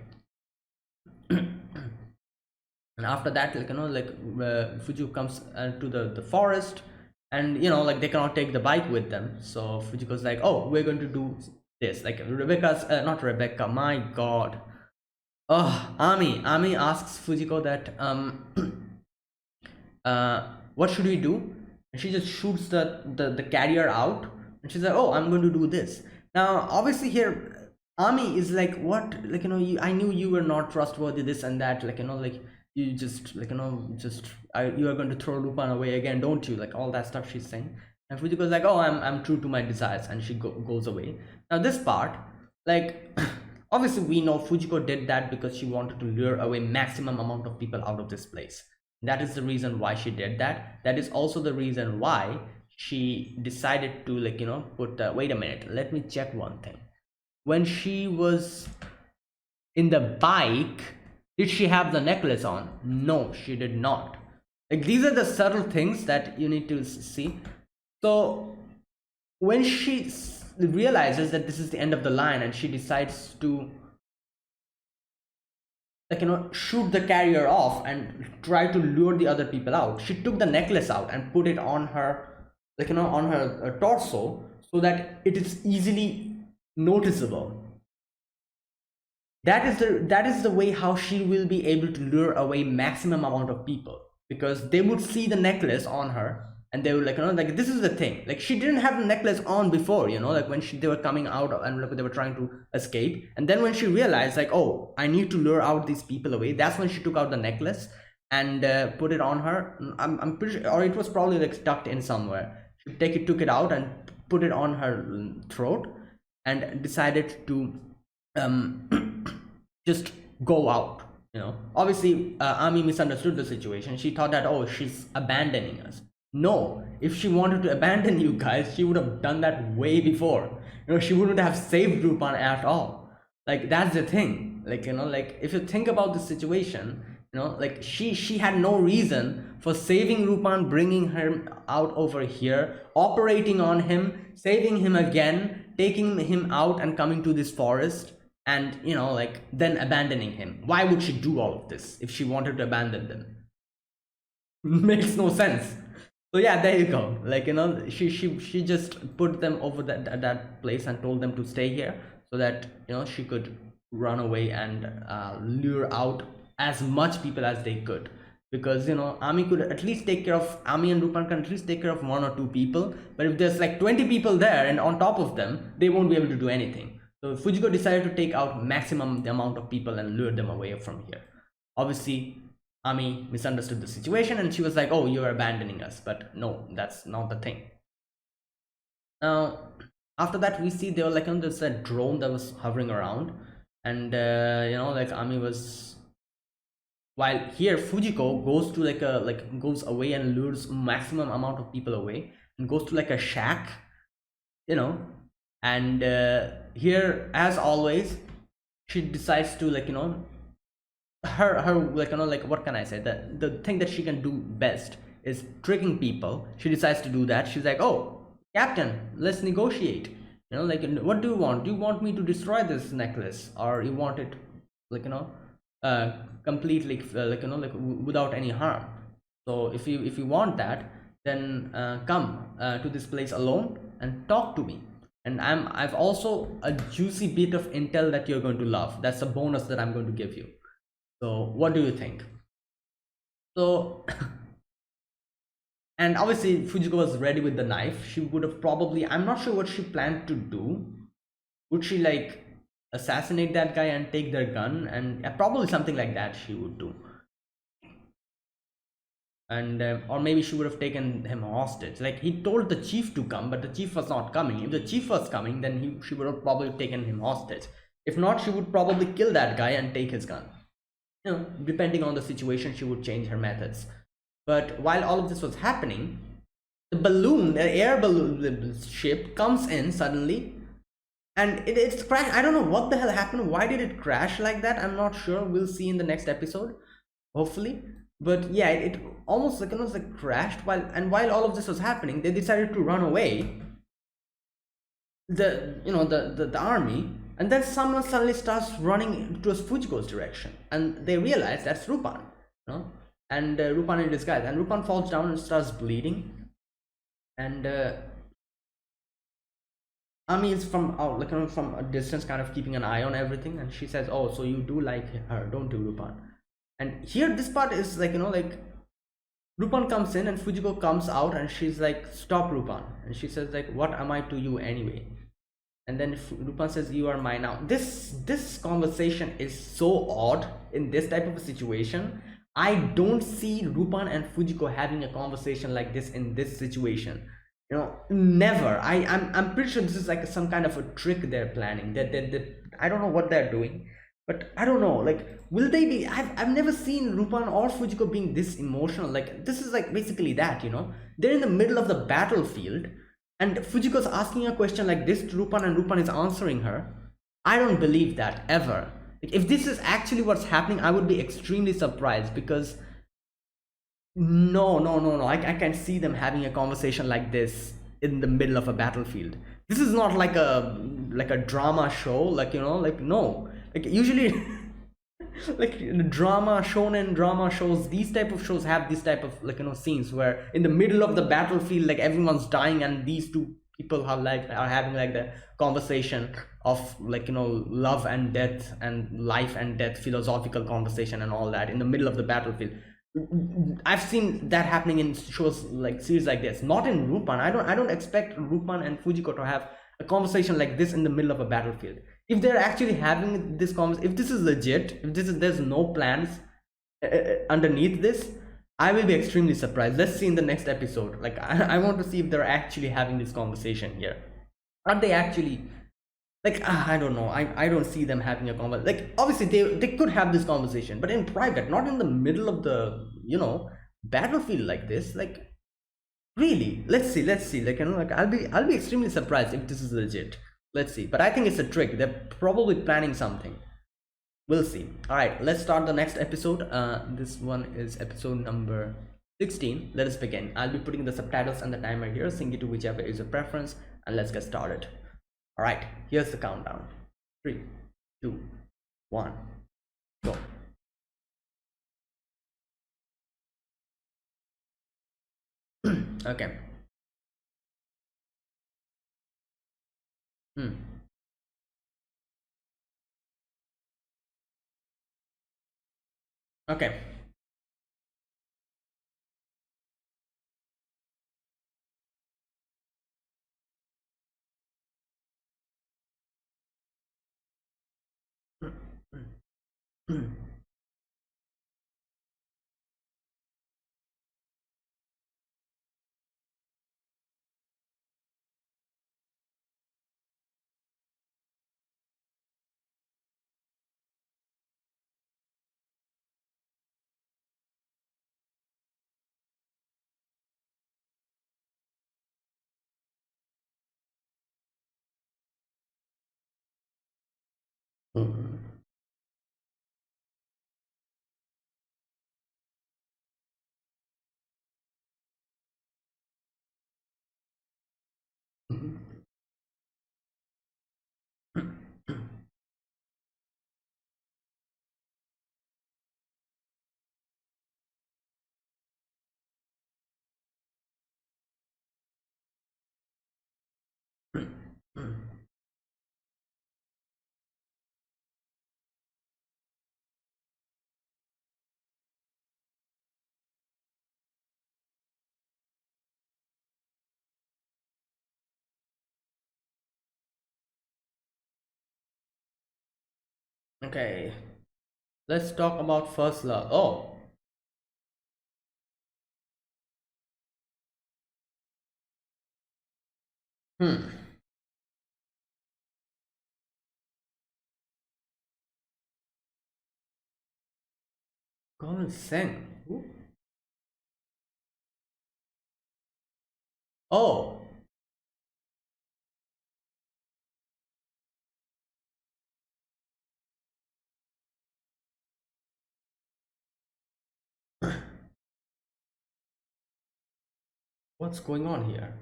And after that Fujiko comes to the forest, and they cannot take the bike with them, so Fujiko's like, oh, we're going to do this. Not Rebecca, my god, Ami asks Fujiko that what should we do, and she just shoots the carrier out, and she's like, oh, I'm going to do this. Now obviously here Ami is like, what, I knew you were not trustworthy, this and that, you just you are going to throw Lupin away again, don't you, all that stuff she's saying. And Fujiko's like, oh, I'm true to my desires, and she goes away. Now this part, obviously we know Fujiko did that because she wanted to lure away maximum amount of people out of this place. That is the reason why she did that. That is also the reason why she decided to put wait a minute, let me check one thing. When she was in the bike, did she have the necklace on? No, she did not. These are the subtle things that you need to see. So when she realizes that this is the end of the line, and she decides to shoot the carrier off and try to lure the other people out, she took the necklace out and put it on her on her torso, so that it is easily noticeable. That is the way how she will be able to lure away maximum amount of people, because they would see the necklace on her, and they would this is the thing, she didn't have the necklace on before, when they were coming out and they were trying to escape, and then when she realized oh, I need to lure out these people away, that's when she took out the necklace and put it on her. I'm pretty sure, or it was probably tucked in somewhere. She took it out and put it on her throat, and decided to just go out. Obviously Ami misunderstood the situation. She thought that, oh, she's abandoning us. No, if she wanted to abandon you guys, she would have done that way before. She wouldn't have saved Rupan at all. That's the thing. If you think about the situation, she had no reason for saving Rupan, bringing him out over here, operating on him, saving him again, taking him out and coming to this forest, and then abandoning him. Why would she do all of this if she wanted to abandon them? Makes no sense. So yeah, there you go. She just put them over that place and told them to stay here, so that she could run away and lure out as much people as they could, because Ami could at least take care of, Ami and Rupan can at least take care of 1 or 2 people, but if there's 20 people there and on top of them, they won't be able to do anything. So Fujiko decided to take out maximum the amount of people and lure them away from here. Obviously, Ami misunderstood the situation and she was like, "Oh, you're abandoning us." But no, that's not the thing. Now, after that, we see there were like there's a drone that was hovering around, and like Ami was, while here Fujiko goes to goes away and lures maximum amount of people away and goes to like a shack, you know, and here as always she decides to her like what can I say, the thing that she can do best is tricking people. She decides to do that. She's like, "Oh, captain, let's negotiate, what do you want? Do you want me to destroy this necklace, or you want it like uh completely without any harm? So if you want that, then come to this place alone and talk to me, and I've also a juicy bit of intel that you're going to love. That's a bonus that I'm going to give you. So what do you think?" So and obviously Fujiko was ready with the knife. She would have probably, I'm not sure what she planned to do. Would she like assassinate that guy and take their gun? And yeah, probably something like that she would do. And or maybe she would have taken him hostage. Like, he told the chief to come, but the chief was not coming. If the chief was coming, then she would have probably taken him hostage. If not, she would probably kill that guy and take his gun. Depending on the situation, she would change her methods. But while all of this was happening, the air balloon, the ship comes in suddenly, and it's crashed. I don't know what the hell happened. Why did it crash like that? I'm not sure. We'll see in the next episode, hopefully. But yeah, it almost like crashed. While all of this was happening, they decided to run away. The army, and then someone suddenly starts running towards Fujiko's direction, and they realize that's Lupin, and Lupin in disguise, and Lupin falls down and starts bleeding, and Ami is from from a distance, kind of keeping an eye on everything, and she says, "Oh, so you do like her, don't you, Lupin?" And here, this part is Lupin comes in and Fujiko comes out, and she's like, "Stop, Lupin," and she says like, "What am I to you anyway?" And then Lupin says, "You are mine now." This conversation is so odd in this type of a situation. I don't see Lupin and Fujiko having a conversation like this in this situation. Never. I'm pretty sure this is like some kind of a trick they're planning. That I don't know what they're doing, but I don't know. Like, will they be? I've never seen Lupin or Fujiko being this emotional. Like, this is like basically that. They're in the middle of the battlefield, and Fujiko's asking a question like this to Lupin, and Lupin is answering her. I don't believe that ever. Like, if this is actually what's happening, I would be extremely surprised, because no, no, no, no. I can't see them having a conversation like this in the middle of a battlefield. This is not like a drama show. No. Like, usually like drama, shonen drama shows, these type of shows have this type of scenes where in the middle of the battlefield, like, everyone's dying, and these two people are having like the conversation of love and death and life and death, philosophical conversation and all that in the middle of the battlefield. I've seen that happening in shows like series like this, not in Lupin. I don't expect Lupin and Fujiko to have a conversation like this in the middle of a battlefield. If they're actually having this conversation, if this is legit, if there's no plans underneath this, I will be extremely surprised. Let's see in the next episode. Like, I want to see if they're actually having this conversation here. Are they actually, like, I don't know. I don't see them having a conversation. Like, obviously they could have this conversation, but in private, not in the middle of the battlefield like this. Like, really, let's see. Like, I'll be extremely surprised if this is legit. Let's see. But I think it's a trick. They're probably planning something. We'll see. All right, let's start the next episode. This one is episode number 16. Let us begin. I'll be putting the subtitles and the timer here. Sync it to whichever is your preference, and let's get started. All right, here's the countdown. 3, 2, 1, go. Okay. Hmm. Okay. Okay, let's talk about first love. Oh, Kamal Singh. Who? Oh, what's going on here?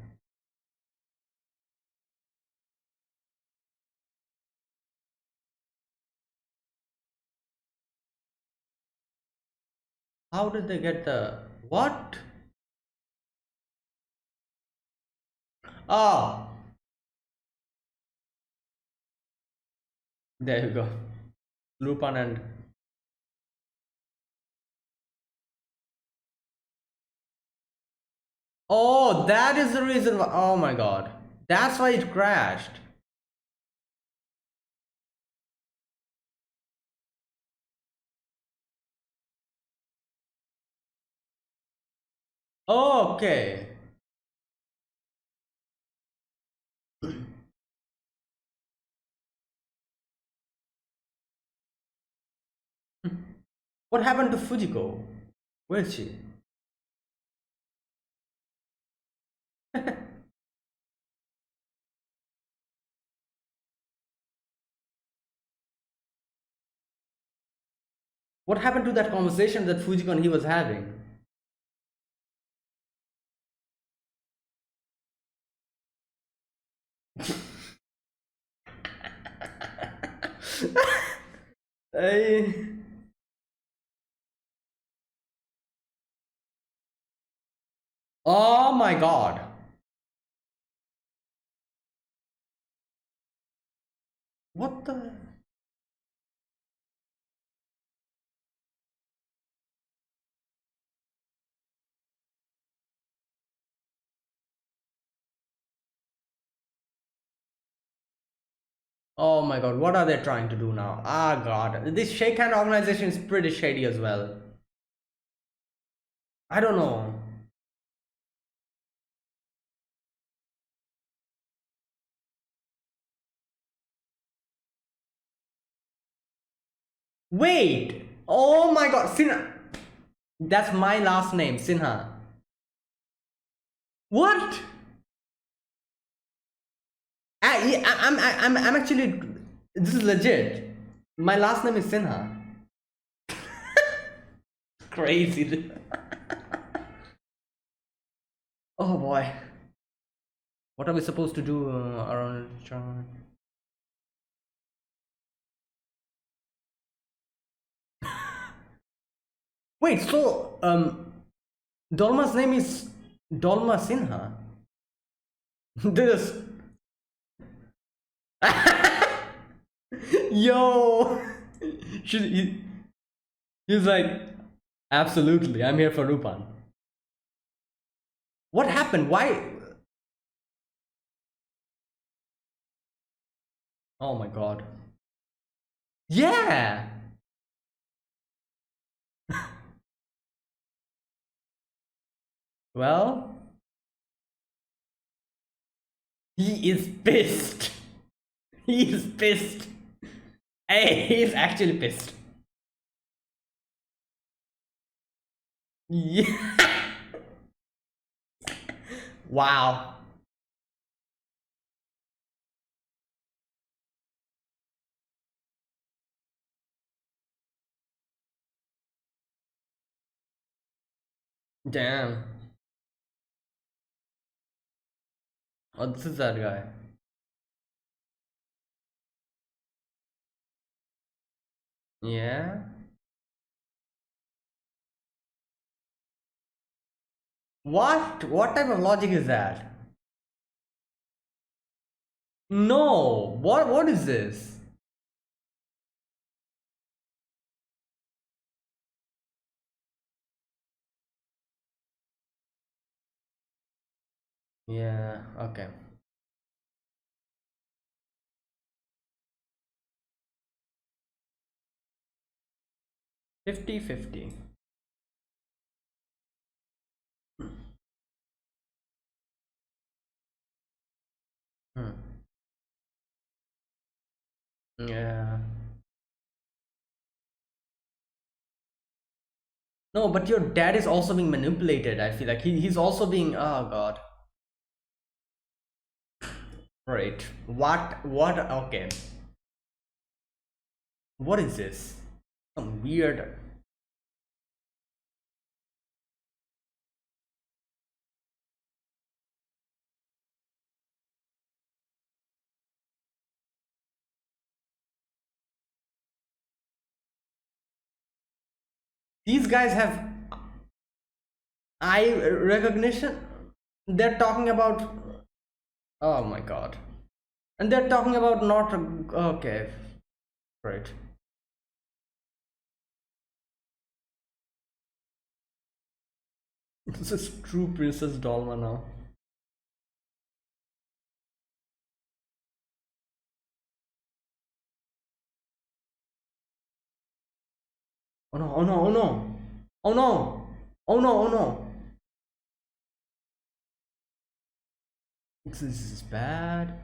How did they get the what? Oh, there you go. Lupin and oh, that is the reason why. Oh my god, that's why it crashed. Okay. What happened to Fujiko? Where is she? What happened to that conversation that Fujiko and he was having? Hey. Oh my god. What the? Oh my god, what are they trying to do now? Ah god, this shake hand organization is pretty shady as well. I don't know. Wait! Oh my god, Sinha! That's my last name, Sinha. What? I'm actually. This is legit. My last name is Sinha. Crazy. Oh boy. What are we supposed to do around? Wait, so Dolma's name is Dolma Sinha. This. Yo, he's like, absolutely, I'm here for Lupin. What happened? Why? Oh my god. Yeah. Well, he is pissed. He is pissed. Hey, he's actually pissed. Yeah. Wow. Damn. Oh, this is that guy. Yeah. What? What type of logic is that? No. What is this? Yeah, okay. Fifty-fifty. Hmm. Yeah. No, but your dad is also being manipulated. I feel like he's also being. Oh God. Right. What? Okay. What is this? Some weird. These guys have eye recognition. They're talking about. Oh my God. And they're talking about not. Okay. Right. This is true Princess Dolma now. Oh no! Oh no! Oh no! Oh no! Oh no! Oh no! This is bad.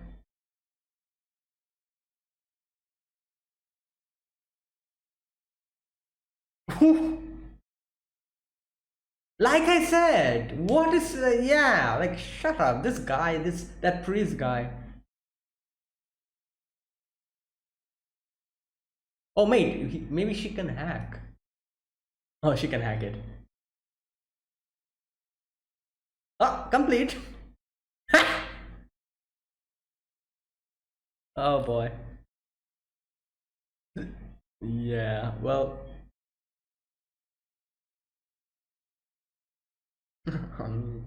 Like I said, what is yeah? Like shut up. This guy, that priest guy. Oh mate, maybe she can hack. Oh, she can hack it. Oh, complete. Oh boy. Yeah. Well. um,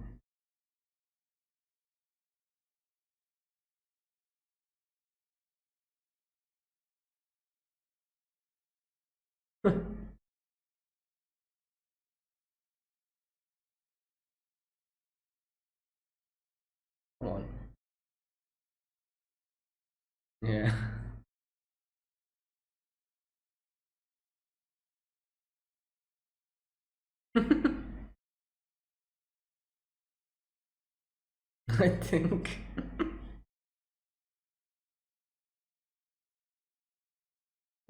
Come on. Yeah. I think.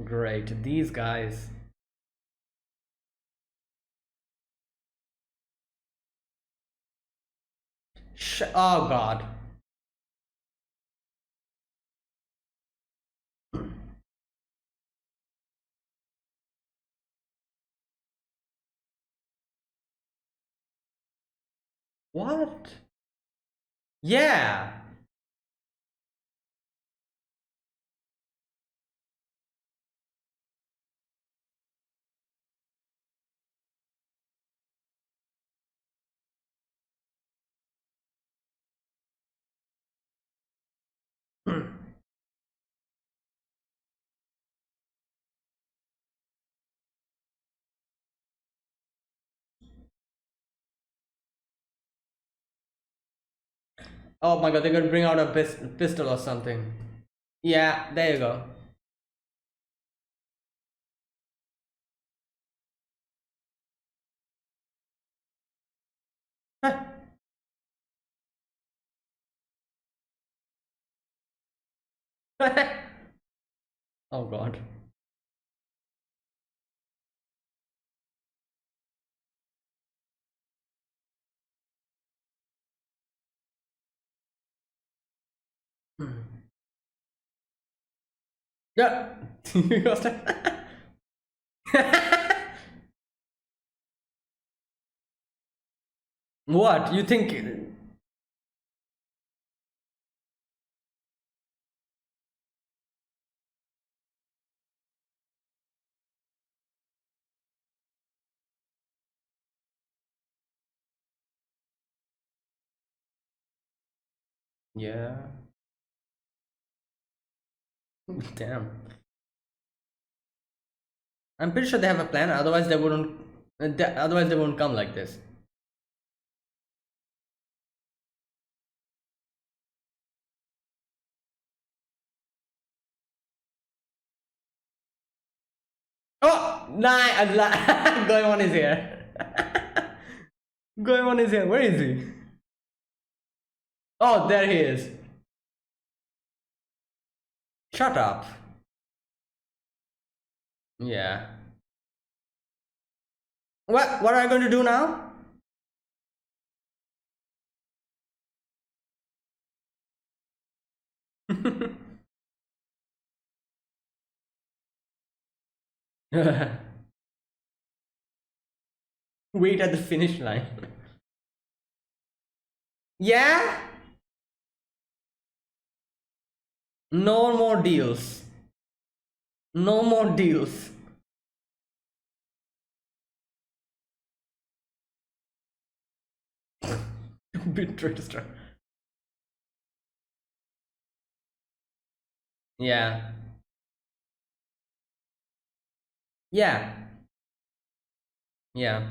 Great. These guys. Oh God. What? Yeah. Oh my God, they're gonna bring out a pistol or something. Yeah, there you go. Oh God. Yeah. You got that? What you think? Yeah. Damn. I'm pretty sure they have a plan. Otherwise, they wouldn't. Otherwise, they wouldn't come like this. Oh, nah. Goemon is here. Goemon is here. Where is he? Oh, there he is. Shut up. Yeah. What are you going to do now? Wait at the finish line. Yeah? No more deals. No more deals. Bit trickster. Yeah. Yeah. Yeah.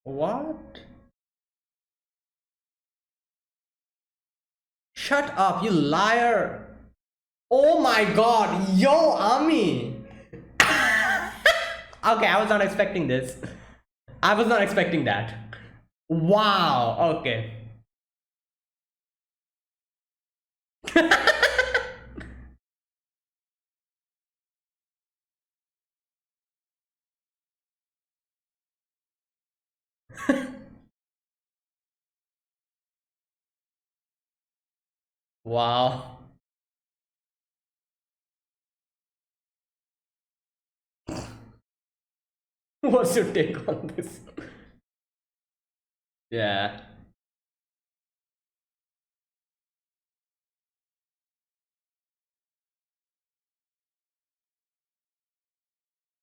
What? Shut up, you liar. Oh my god, yo, Ami. Okay, I was not expecting this. I was not expecting that. Wow, okay. Wow. What's your take on this? Yeah.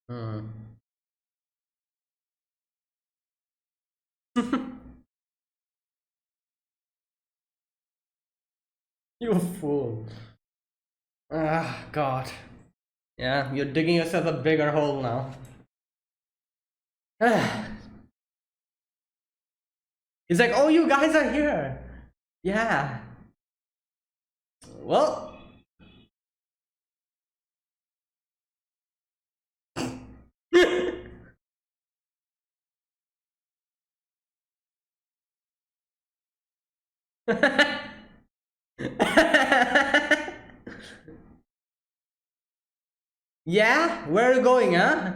Hmm. You fool. Ah, God. Yeah, you're digging yourself a bigger hole now. He's like, oh, you guys are here. Yeah. Well. Yeah? Where are you going, huh?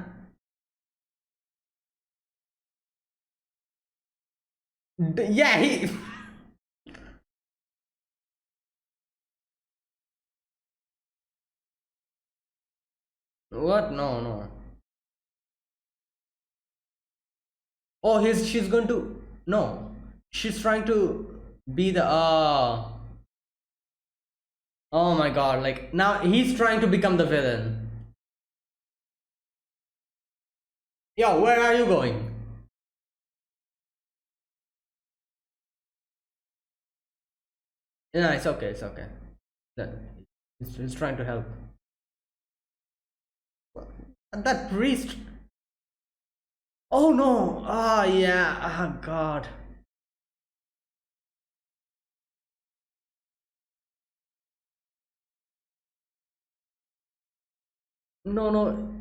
Yeah, he. What? No, no. Oh, she's going to. No. She's trying to be the. Oh my god, like, now he's trying to become the villain. Yo, where are you going? Yeah, it's okay, it's okay. That- He's trying to help. That priest. Oh no! Ah, yeah. Ah, God. No, no.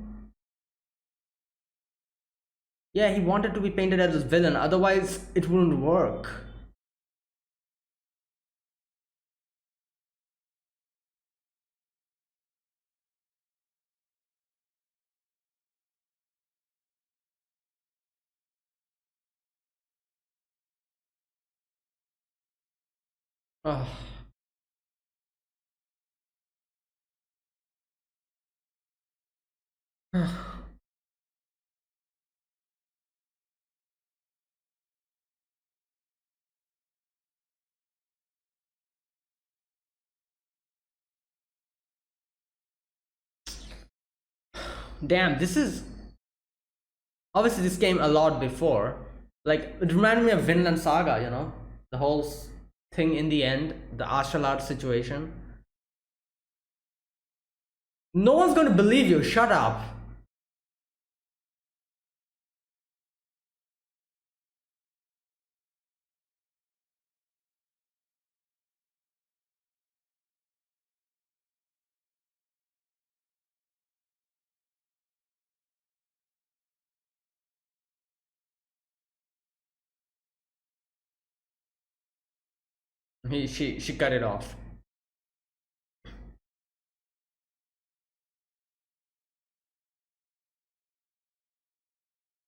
Yeah, he wanted to be painted as a villain, otherwise it wouldn't work. Oh. Damn, this is obviously this came a lot before. Like it reminded me of Vinland Saga, you know, the whole thing in the end, the Ashalat situation. No one's going to believe you. Shut up. She cut it off.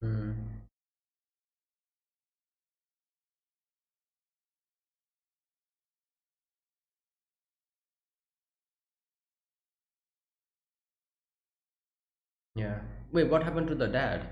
Hmm. Yeah. Wait, what happened to the dad?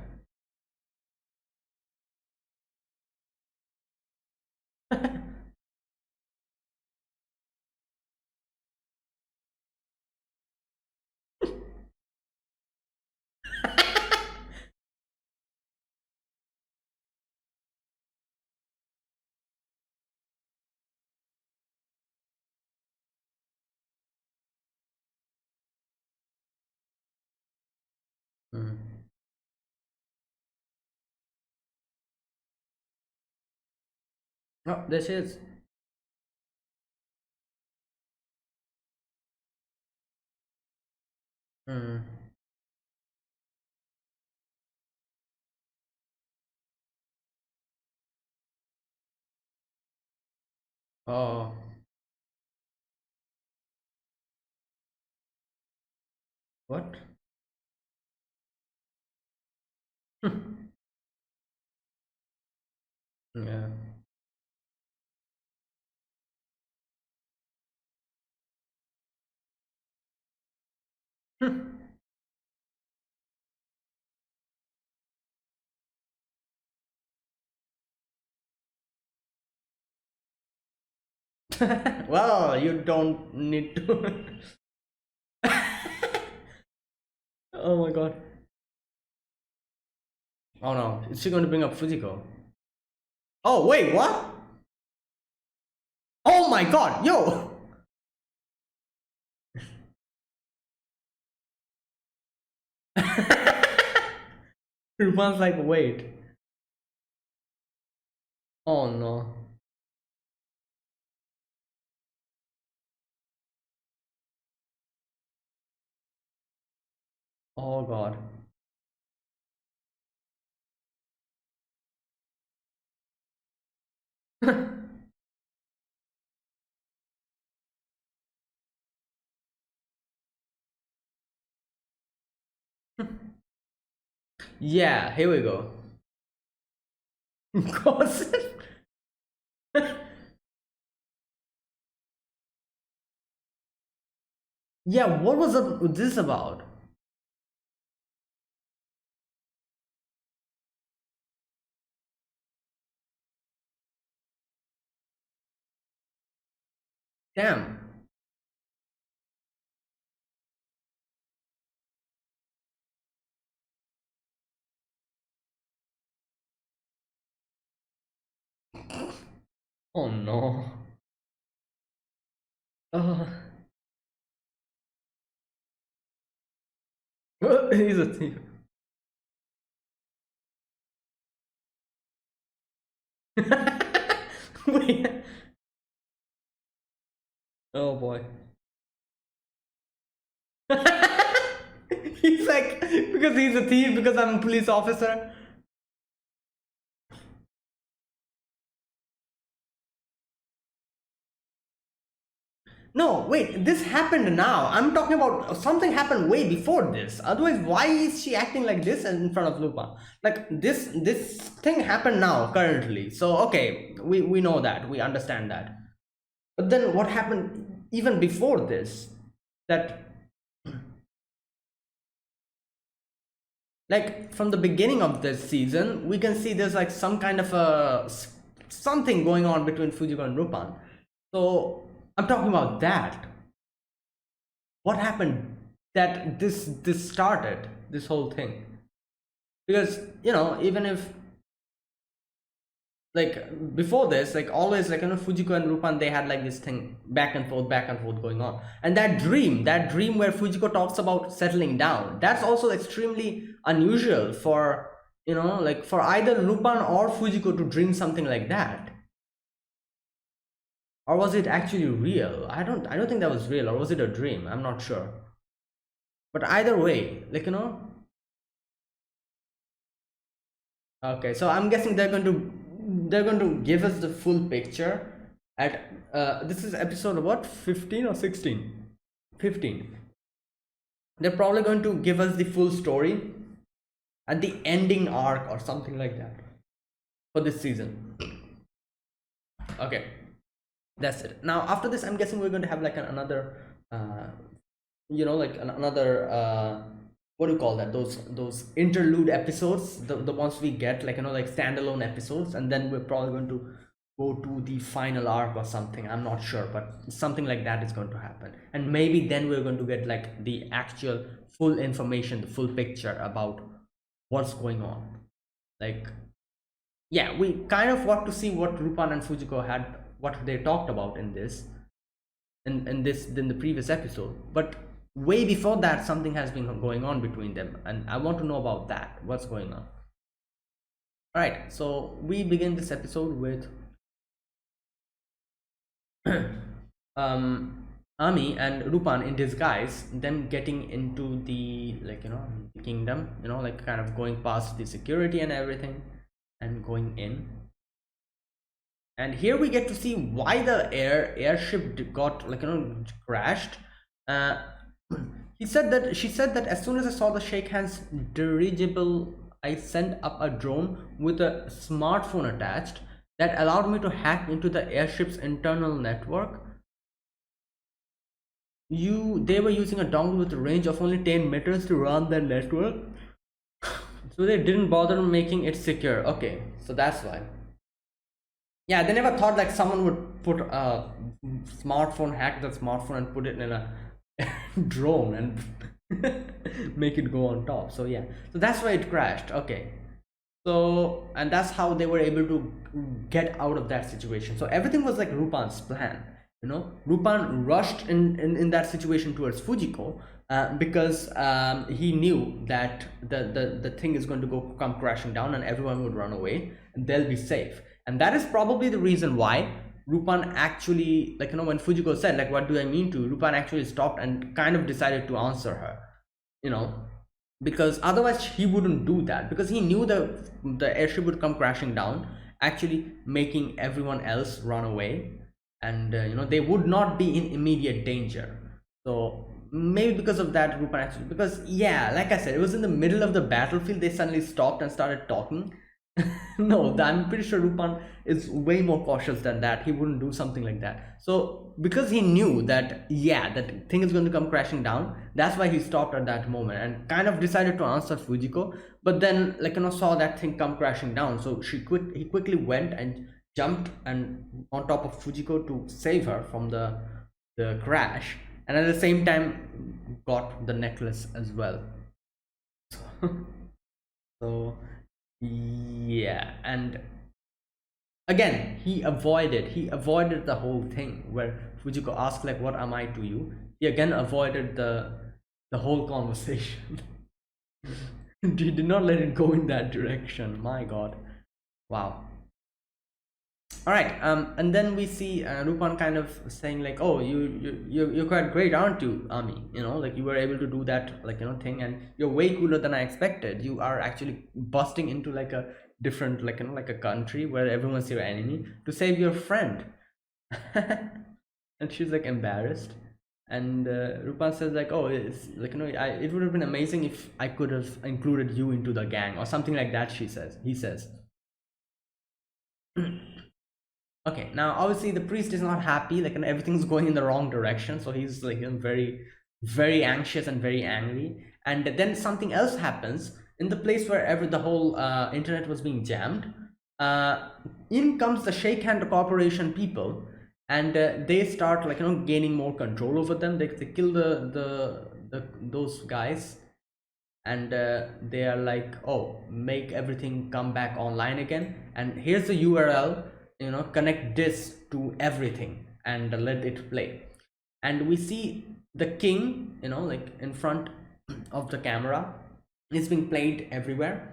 Hmm. Oh, this is. Hmm. Oh. What? Yeah. Well, you don't need to. Oh my god. Oh no, is she going to bring up Fujiko? Oh wait, what? Oh my god, yo! Rupan's like, wait. Oh no. Oh god. Yeah, here we go. Gossip. Yeah, what was this about? Damn. Oh no. Uh, he's a thief. Wait. Oh boy. He's like, because he's a thief, because I'm a police officer. No, wait, this happened now. I'm talking about something happened way before this. Otherwise, why is she acting like this in front of Lupin? Like this thing happened now, currently. So okay, we know that, we understand that. But then what happened even before this? That, like, from the beginning of this season, we can see there's like some kind of a something going on between Fujiko and Lupin. So I'm talking about that. What happened that this started this whole thing? Because even if, like, before this, like, always, like, Fujiko and Lupin, they had like this thing back and forth going on. And that dream where Fujiko talks about settling down, that's also extremely unusual for, like, for either Lupin or Fujiko to dream something like that. Or was it actually real? I don't think that was real. Or was it a dream? I'm not sure. But either way, like, okay, so I'm guessing they're going to give us the full picture at this is episode what, 15 or 16? 15. They're probably going to give us the full story at the ending arc or something like that for this season. Okay, that's it. Now after this, I'm guessing we're going to have like another like another what do you call that, those interlude episodes, the ones we get, like, like standalone episodes, and then we're probably going to go to the final arc or something. I'm not sure, but something like that is going to happen, and maybe then we're going to get like the actual full information, the full picture about what's going on. Like, yeah, we kind of want to see what Rupan and Fujiko had, what they talked about in this, in the previous episode. But way before that, something has been going on between them, and I want to know about that, what's going on. All right, so we begin this episode with Ami and Rupan in disguise, them getting into the, like, the kingdom, like kind of going past the security and everything and going in. And here we get to see why the airship got, like, crashed. uh she said that as soon as I saw the shake hands dirigible, I sent up a drone with a smartphone attached that allowed me to hack into the airship's internal network. They were using a dongle with a range of only 10 meters to run their network, so they didn't bother making it secure. Okay, so that's why. Yeah, they never thought like someone would put a smartphone, hack the smartphone and put it in a drone and make it go on top. So yeah, so that's why it crashed. Okay, so, and that's how they were able to get out of that situation. So everything was like Rupan's plan. Rupan rushed in that situation towards Fujiko, because he knew that the thing is going to come crashing down and everyone would run away and they'll be safe. And that is probably the reason why Rupan actually, like, when Fujiko said, like, what do I mean to, Rupan actually stopped and kind of decided to answer her, because otherwise he wouldn't do that, because he knew the airship would come crashing down, actually making everyone else run away. And they would not be in immediate danger. So maybe because of that, Rupan actually, because, yeah, like I said, it was in the middle of the battlefield, they suddenly stopped and started talking. No, I'm pretty sure Rupan is way more cautious than that. He wouldn't do something like that. So because he knew that, yeah, that thing is going to come crashing down, that's why he stopped at that moment and kind of decided to answer Fujiko. But then, like, saw that thing come crashing down, so he quickly went and jumped and on top of Fujiko to save her from the crash, and at the same time got the necklace as well. So yeah, and again he avoided the whole thing where Fujiko asked, like, what am I to you. He again avoided the whole conversation. He did not let it go in that direction. My god. Wow. All right, and then we see Rupan kind of saying like, "Oh, you're quite great, aren't you, Ami? You know, like you were able to do that, like thing, and you're way cooler than I expected. You are actually busting into like a different, like like a country where everyone's your enemy to save your friend." And she's like embarrassed, and Rupan says like, "Oh, it's like it would have been amazing if I could have included you into the gang or something like that." He says. Okay, now obviously the priest is not happy, like, and everything's going in the wrong direction, so he's like very, very anxious and very angry. And then something else happens in the place where ever the whole internet was being jammed. Uh, in comes the Shake Hand Corporation people, and they start like gaining more control over them. They kill the those guys, and they are like, oh, make everything come back online again, and here's the URL, connect this to everything and let it play. And we see the king, like in front of the camera. It's being played everywhere.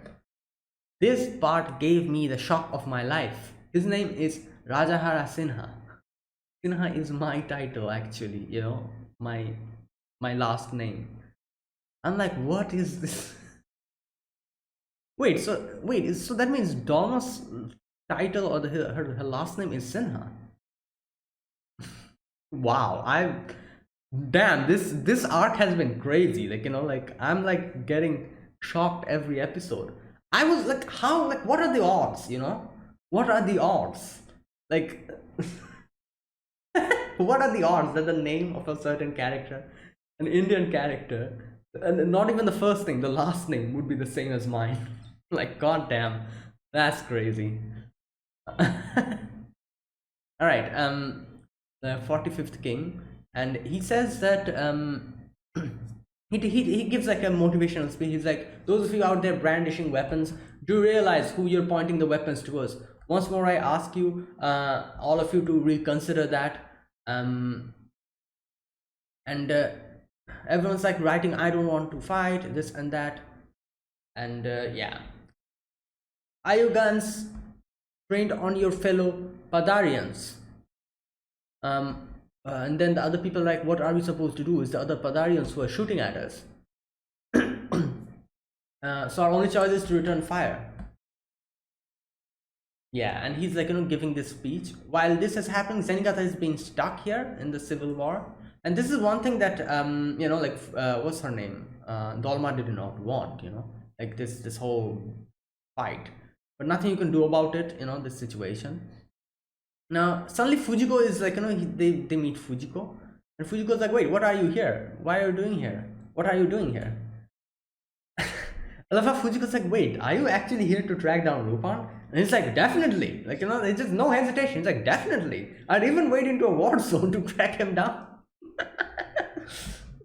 This part gave me the shock of my life. His name is Rajahara Sinha. Sinha is my title, actually, my last name. I'm like, what is this? So that means Dolma's title or her last name is Sinha. Wow, I damn, this arc has been crazy. Like, like I'm like getting shocked every episode. I was like, how, like, what are the odds, What are the odds? Like, what are the odds that the name of a certain character, an Indian character, and not even the first name, the last name would be the same as mine? Like, goddamn, that's crazy. All right, the 45th king, and he says that he gives like a motivational speech. He's like, those of you out there brandishing weapons, do realize who you're pointing the weapons towards. Once more, I ask you, all of you, to reconsider that. And everyone's like writing, I don't want to fight, this and that. And yeah, are you guns trained on your fellow Padarians? And then the other people are like, what are we supposed to do? Is the other Padarians who are shooting at us. So our only choice is to return fire. Yeah, and he's like, giving this speech. While this is happening, Zenigata is being stuck here in the civil war. And this is one thing that, like, what's her name? Dolma did not want, like this whole fight. But nothing you can do about it, this situation. Now, suddenly Fujiko is like, they meet Fujiko. And Fujiko's like, wait, what are you here? Why are you doing here? What are you doing here? I love how Fujiko's like, wait, are you actually here to track down Lupin? And he's like, definitely. Like, it's just no hesitation. He's like, definitely. I'd even wade into a war zone to track him down.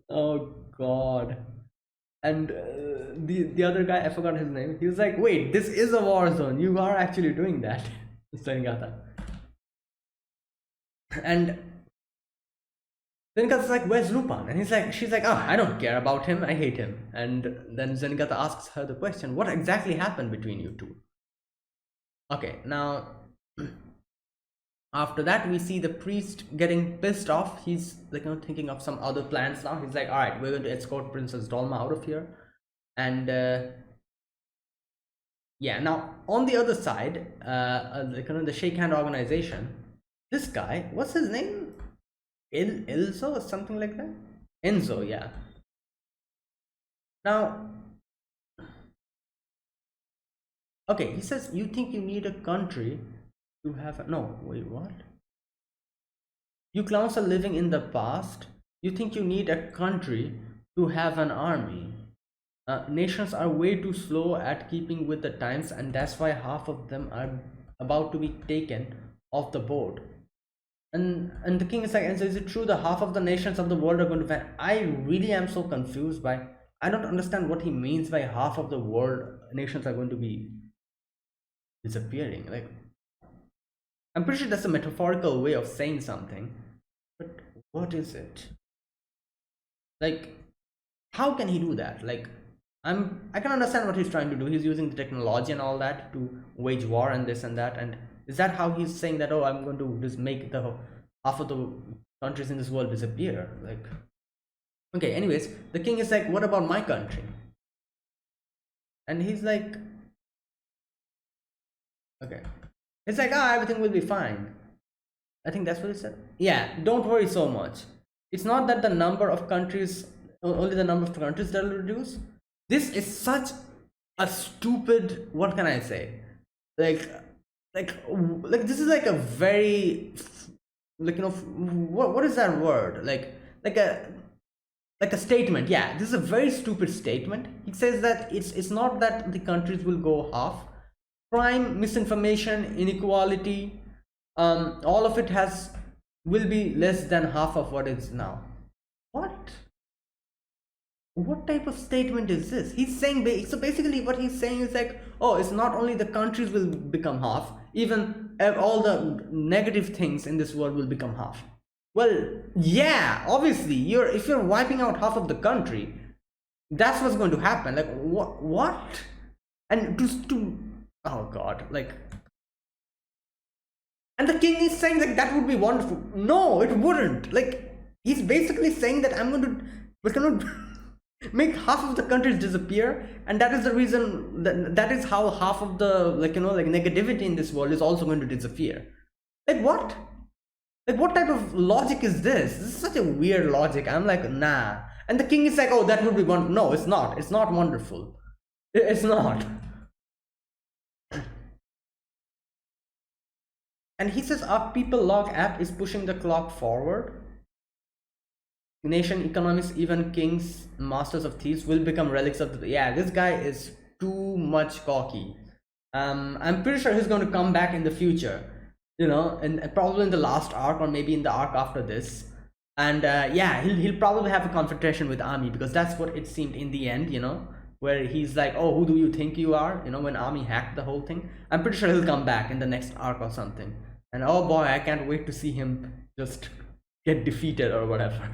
Oh, God. And the other guy, I forgot his name. He was like, wait, this is a war zone. You are actually doing that. Zenigata. And Zenigata's like, where's Lupin? And she's like, oh, I don't care about him. I hate him. And then Zenigata asks her the question, what exactly happened between you two? Okay, now after that we see the priest getting pissed off. He's like, thinking of some other plans now. He's like, all right, we're going to escort Princess Dolma out of here. And yeah, now on the other side, the Shake Hand organization, this guy, what's his name? Ilzo or something like that? Enzo, yeah. Now, okay, he says, you think you need a country to have no, wait, what? You clowns are living in the past. You think you need a country to have an army. Nations are way too slow at keeping with the times, and that's why half of them are about to be taken off the board. And the king is like, and so is it true that half of the nations of the world are going to vanish? I really am so confused by, I don't understand what he means by half of the world nations are going to be disappearing. Like, I'm pretty sure that's a metaphorical way of saying something, but what is it? Like, how can he do that? Like, I can understand what he's trying to do. He's using the technology and all that to wage war and this and that, and Is that how he's saying that, oh, I'm going to just make the half of the countries in this world disappear? Like, okay, anyways, the king is like, what about my country? And he's like, okay. It's like, ah, everything will be fine. I think that's what he said. Yeah, don't worry so much. It's not that the number of countries, only the number of countries that will reduce. This is such a stupid, what can I say? Like, like this is like a very, like, what is that word? Like a statement. Yeah, this is a very stupid statement. He says that it's not that the countries will go half. Crime, misinformation, inequality, all of it will be less than half of what is now. What type of statement is this? He's saying, so basically what he's saying is like, oh, it's not only the countries will become half, even all the negative things in this world will become half. Well, yeah, obviously, if you're wiping out half of the country, that's what's going to happen. Like, what? And to oh god, like, and the king is saying like that would be wonderful. No, it wouldn't. Like, he's basically saying that we're gonna make half of the countries disappear, and that is the reason that is how half of the, like, negativity in this world is also going to disappear. Like, what? Like, what type of logic is this? This is such a weird logic. I'm like, nah. And the king is like, oh, that would be wonderful. No, it's not. It's not wonderful. It's not. And he says our people log app is pushing the clock forward. Nation economists, even kings, masters of thieves will become relics of the. Yeah, this guy is too much cocky. I'm pretty sure he's going to come back in the future, and probably in the last arc or maybe in the arc after this. And yeah, he'll probably have a confrontation with Ami, because that's what it seemed in the end, where he's like, oh, who do you think you are? When Ami hacked the whole thing. I'm pretty sure he'll come back in the next arc or something. And oh boy, I can't wait to see him just get defeated or whatever.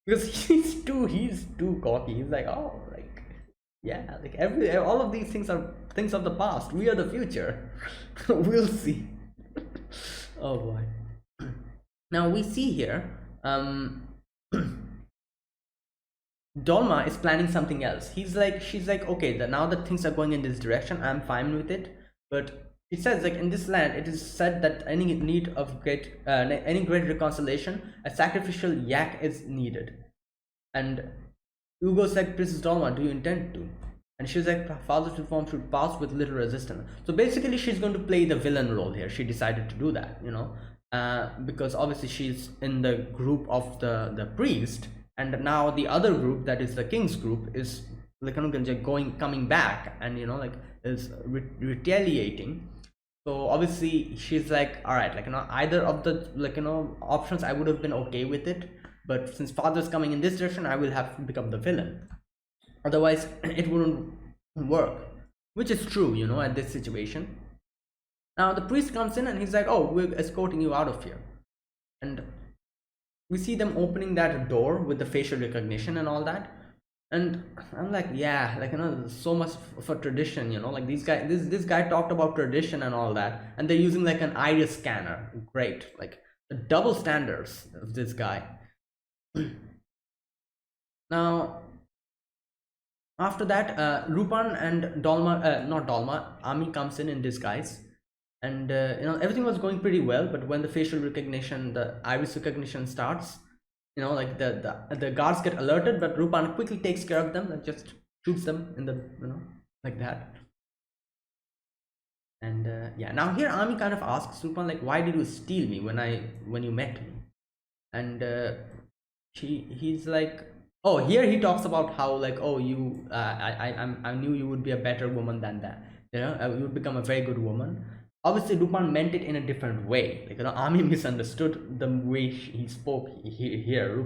Because he's too cocky. He's like, oh, like, yeah, like all of these things are things of the past. We are the future. We'll see. Oh boy. Now we see here, Dolma is planning something else. She's like, okay, now that things are going in this direction, I'm fine with it. But it says, like, in this land, it is said that any need of any great reconciliation, a sacrificial yak is needed. And Hugo's like, Princess Dolma, do you intend to? And she's like, father's reform should pass with little resistance. So basically, she's going to play the villain role here. She decided to do that, because obviously she's in the group of the priest, and now the other group, that is the king's group, is like coming back, and is retaliating. So obviously she's like, all right, either of the options I would have been okay with it, but since father's coming in this direction, I will have to become the villain. Otherwise it wouldn't work, which is true, at this situation. Now the priest comes in and he's like, oh, we're escorting you out of here. And we see them opening that door with the facial recognition and all that. And I'm like, yeah, so much for tradition, like this guy talked about tradition and all that, and they're using like an iris scanner. Great, like the double standards of this guy. Now after that, Lupin and not Dolma, Ami comes in disguise, and everything was going pretty well. But when the facial recognition, the iris recognition starts, like the guards get alerted, but Lupin quickly takes care of them and just shoots them in the, like that. And yeah, now here Ami kind of asks Lupin, like, why did you steal me when you met me? And he's like, oh, here he talks about how, like, oh, you I knew you would be a better woman than that, you would become a very good woman. Obviously Lupin meant it in a different way. Like, Ami misunderstood the way he spoke here.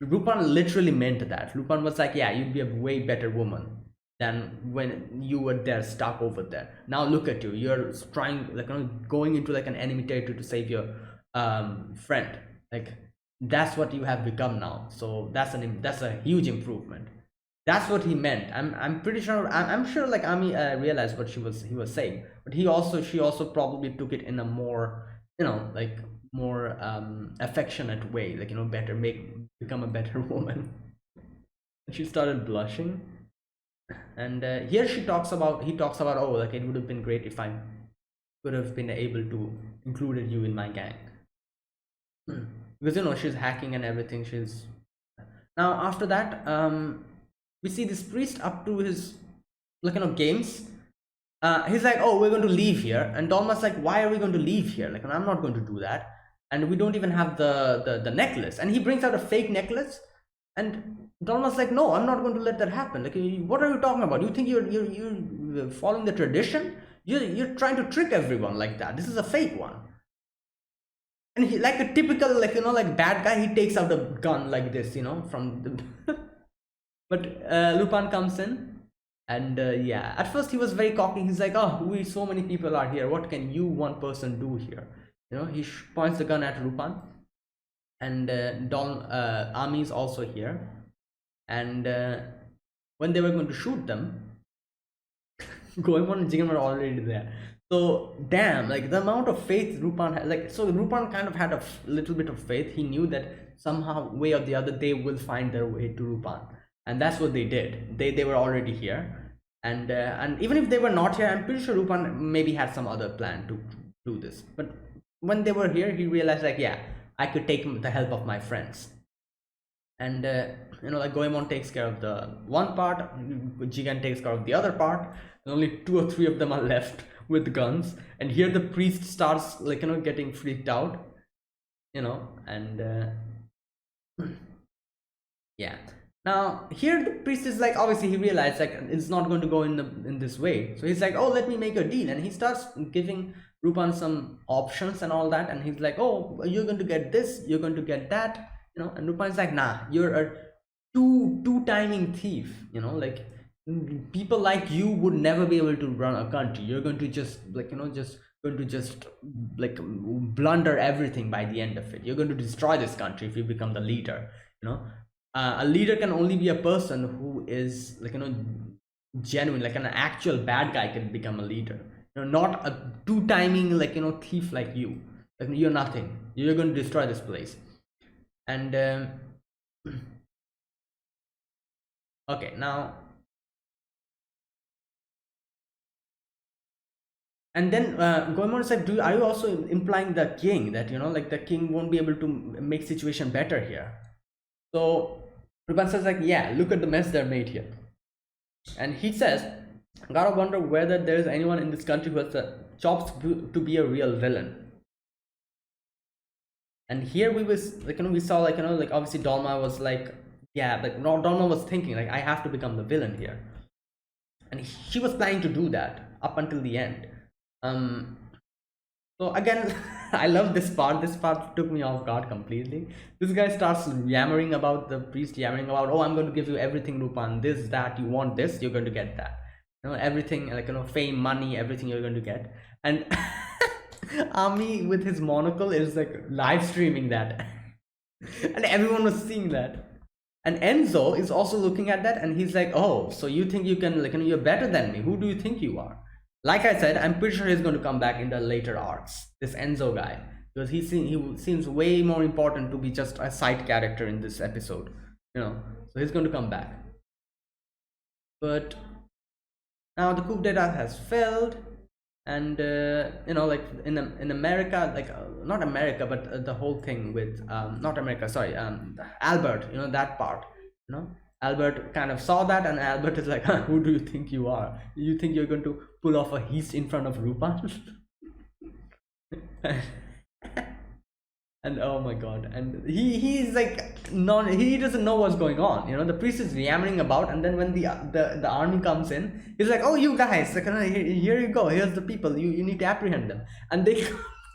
Lupin literally meant that. Lupin was like, yeah, you'd be a way better woman than when you were there, stuck over there. Now look at you, you're trying, like, going into like an enemy territory to save your friend. Like, that's what you have become now. So that's a huge improvement. That's what he meant. I'm pretty sure. I'm sure like Ami realized what he was saying, but she also probably took it in a more, like more affectionate way, like better make become a better woman. And she started blushing, and here he talks about, oh, like it would have been great if I could have been able to included you in my gang. Because she's hacking and everything. She's now after that, we see this priest up to his like games. He's like, oh, we're going to leave here, and Dolma's like, why are we going to leave here? Like, I'm not going to do that, and we don't even have the necklace. And he brings out a fake necklace, and Dolma's like, no, I'm not going to let that happen. Like, what are you talking about? You think you're following the tradition? You're trying to trick everyone like that. This is a fake one. And he, like a typical, like like bad guy, he takes out a gun like this, from the but Lupin comes in, and yeah, at first he was very cocky. He's like, oh, we so many people are here, what can you one person do here? He points the gun at Lupin, and Ami is also here. And when they were going to shoot them, Goemon and Jigen were already there. So damn, like the amount of faith Lupin had, like, so Lupin kind of had a little bit of faith. He knew that somehow, way or the other, they will find their way to Lupin, and that's what they did. They were already here, and even if they were not here, I'm pretty sure Lupin maybe had some other plan to do this. But when they were here, he realized, like, yeah, I could take the help of my friends. And like Goemon takes care of the one part, Jigen takes care of the other part, and only 2 or 3 of them are left with guns. And here the priest starts, like, getting freaked out, and yeah. Now here the priest is like, obviously he realized, like, it's not going to go in this way. So he's like, oh, let me make a deal. And he starts giving Lupin some options and all that. And he's like, oh, you're going to get this, you're going to get that, and Lupin's like, nah, you're a two-timing thief, like, people like you would never be able to run a country. You're going to just, like, just going to just, like, blunder everything by the end of it. You're going to destroy this country if you become the leader. A leader can only be a person who is, like, genuine, like an actual bad guy can become a leader. Not a two-timing, like, thief like you. Like, you're nothing. You're going to destroy this place. And okay, now, and then Goemon is like, are you also implying the king that, like, the king won't be able to make situation better here? So Lupin says, like, yeah, look at the mess they're made here. And he says, gotta wonder whether there's anyone in this country who has the chops to be a real villain. And here we saw, like, like, obviously Dolma was like, yeah, like, Dolma was thinking, like, I have to become the villain here, and she was planning to do that up until the end. So again, I love this part. This part took me off guard completely. This guy starts yammering about the priest, yammering about, oh, I'm going to give you everything, Lupin, this, that, you want this, you're going to get that, everything, like, fame, money, everything you're going to get. And Ami with his monocle is, like, live streaming that. And everyone was seeing that. And Enzo is also looking at that, and he's like, oh, so you think you can, like, you're better than me? Who do you think you are? Like I said, I'm pretty sure he's going to come back in the later arcs, this Enzo guy, because he seems way more important to be just a side character in this episode, so he's going to come back. But now the coup d'etat has failed. And like, in America, like, not America, but the whole thing with not America, sorry, Albert, that part, Albert kind of saw that, and Albert is like, huh, who do you think you are? You think you're going to pull off a heist in front of Lupin? And oh my god, and he's like, he doesn't know what's going on. The priest is yammering about, and then when the army comes in, he's like, oh, you guys, like, here you go, here's the people, you need to apprehend them. And they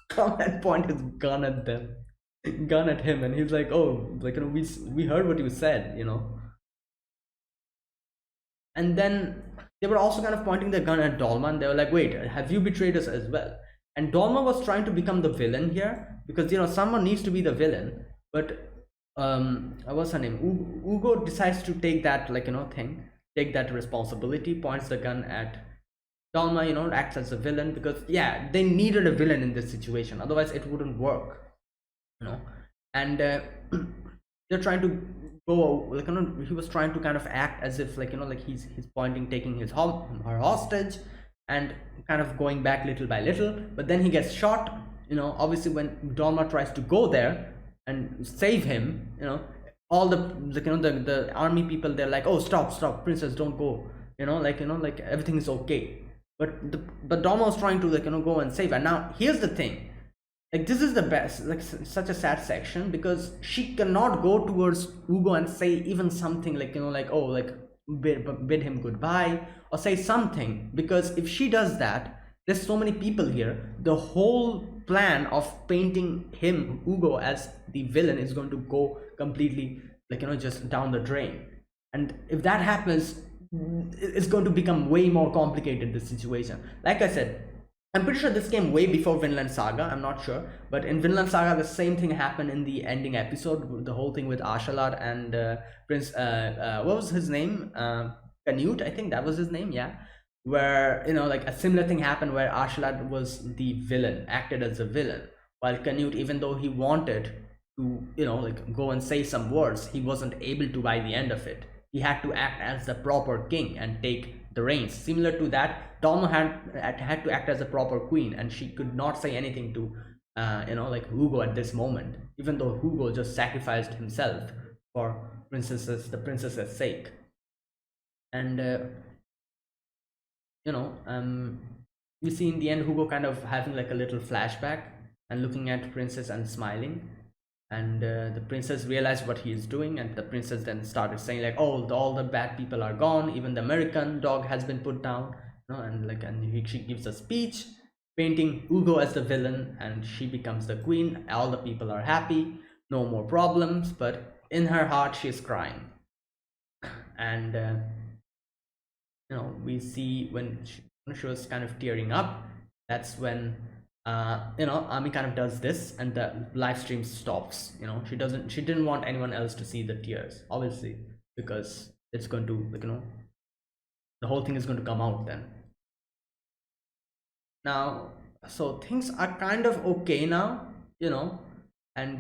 come and point his gun at him, and he's like, oh, like, we heard what you said, And then they were also kind of pointing their gun at Dolma, and they were like, wait, have you betrayed us as well? And Dolma was trying to become the villain here, because someone needs to be the villain. But what's her name, Ugo decides to take that, like, thing, take that responsibility, points the gun at Dalma, acts as a villain, because yeah, they needed a villain in this situation, otherwise it wouldn't work, you know and they're trying to go, like, he was trying to kind of act as if, like, like he's pointing, taking her hostage, and kind of going back little by little, but then he gets shot. Obviously when Dolma tries to go there and save him, all the, like, the army people, they're like, oh, stop, princess, don't go, like everything is okay. But Dolma was trying to, like, go and save. And now here's the thing, like, this is the best, like, such a sad section, because she cannot go towards Ugo and say even something, like, like, oh, like, bid him goodbye, or say something, because if she does that, there's so many people here, the whole plan of painting him, Ugo, as the villain is going to go completely, like, just down the drain. And if that happens, it's going to become way more complicated, the situation. Like I said, I'm pretty sure this came way before Vinland Saga. I'm not sure, but in Vinland Saga, the same thing happened in the ending episode. The whole thing with Ashalad and Prince. What was his name? Canute, I think that was his name. Yeah, where, like, a similar thing happened where Ashalad was the villain, acted as a villain, while Canute, even though he wanted to, like, go and say some words, he wasn't able to by the end of it. He had to act as the proper king and take the reins. Similar to that, Tom had to act as a proper queen, and she could not say anything to, like, Hugo at this moment, even though Hugo just sacrificed himself for the princess's sake. And you know, we see in the end Hugo kind of having, like, a little flashback and looking at Princess and smiling, and the princess realized what he is doing, and the princess then started saying, like, oh, all the bad people are gone, even the American dog has been put down, and, like, she gives a speech painting Hugo as the villain, and she becomes the queen. All the people are happy, no more problems, but in her heart she's crying. And we see when she was kind of tearing up, that's when Ami kind of does this, and the live stream stops. She didn't want anyone else to see the tears, obviously, because it's going to, like, the whole thing is going to come out then. Now, so things are kind of okay now, and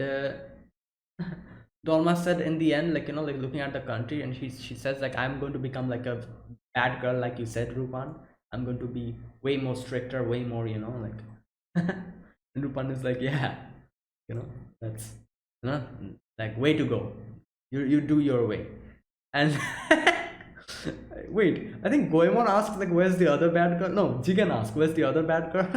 Dolma said in the end, like, like, looking at the country, and she says, like, I'm going to become like a bad girl, like you said, Rupan. I'm going to be way more stricter, way more, like. And Rupan is like, yeah, that's, like, way to go. You do your way. And wait, I think Goemon asked, like, where's the other bad girl? No, Jigen asked, where's the other bad girl?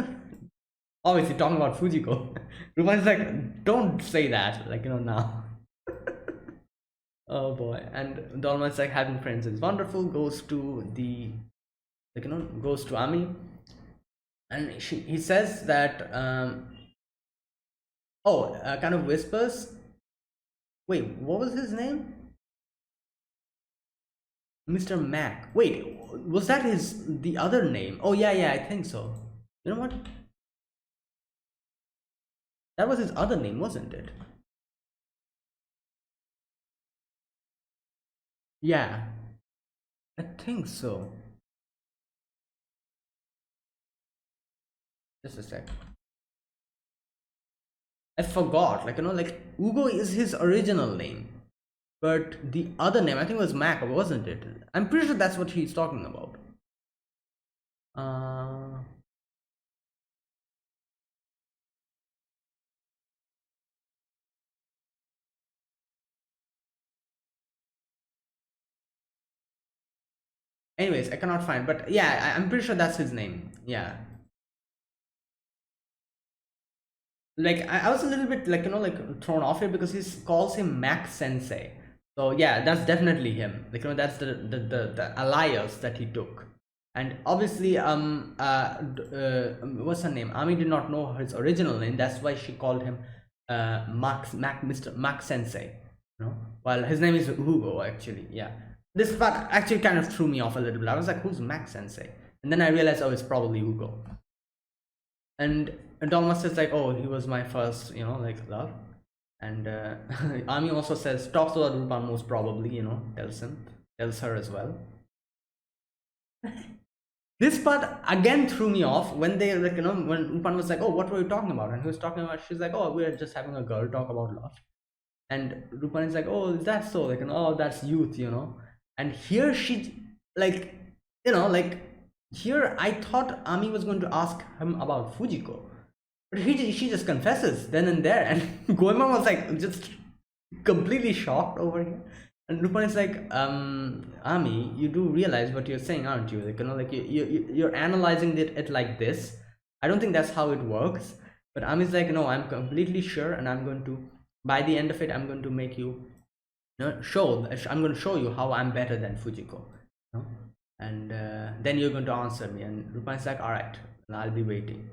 Obviously talking about Fujiko. Rupan is like, don't say that, like, now. Oh boy. And Dolma is like, having friends is wonderful, goes to the, like, goes to Ami, and he says that kind of whispers, wait, what was his name? Mr. Mac. Wait, was that the other name? Oh yeah, I think so. You know what, that was his other name, wasn't it? Yeah, I think so. Just a sec. I forgot. Like, like, Ugo is his original name, but the other name, I think, was Mac, wasn't it? I'm pretty sure that's what he's talking about. Anyways, I cannot find, but yeah, I'm pretty sure that's his name. Yeah. Like, I was a little bit, like, like, thrown off here, because he calls him Mac Sensei. So yeah, that's definitely him. Like, that's the alias that he took. And obviously, what's her name? Ami did not know his original name. That's why she called him Mr. Mac Sensei. While his name is Hugo, actually. Yeah. This part actually kind of threw me off a little bit. I was like, who's Mac Sensei? And then I realized, oh, it's probably Hugo. And Dolma says, like, oh, he was my first, like, love. And Ami also says talks to Lupin most probably, tells her as well. This part again threw me off when they like when Lupin was like, oh, what were you talking about? And he was talking about, she's like, oh, we're just having a girl talk about love. And Lupin is like, oh, is that so? Like, oh, that's youth. And here she like, like here I thought Ami was going to ask him about Fujiko, but she just confesses then and there, and Goemon was like just completely shocked over here. And Lupin is like, Ami, you do realize what you're saying, aren't you? Like, like you're analyzing it like this. I don't think that's how it works. But Ami's like, no, I'm completely sure, and I'm going to, by the end of it, I'm going to make you, I'm going to show you how I'm better than Fujiko. And then you're going to answer me. And Lupin's like, all right, I'll be waiting.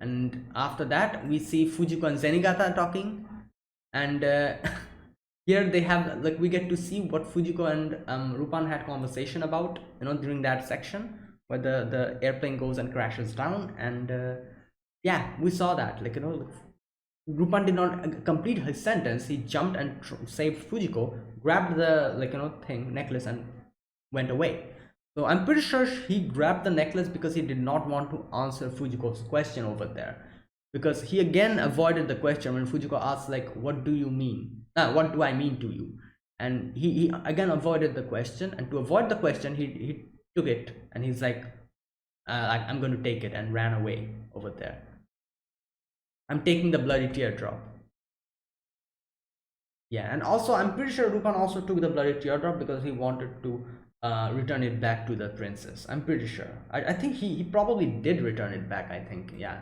And after that, we see Fujiko and Zenigata talking, and here they have like we get to see what Fujiko and Lupin had conversation about, during that section where the airplane goes and crashes down. And yeah, we saw that, like, Lupin did not complete his sentence. He jumped and saved Fujiko, grabbed the necklace, and went away. So I'm pretty sure he grabbed the necklace because he did not want to answer Fujiko's question over there, because he again avoided the question when Fujiko asked, like, what do you mean? What do I mean to you? And he again avoided the question, and to avoid the question, he took it, and he's like, I'm going to take it, and ran away over there. I'm taking the bloody teardrop. Yeah, and also I'm pretty sure Lupin also took the bloody teardrop because he wanted to return it back to the princess. I'm pretty sure. I think he probably did return it back, I think. Yeah.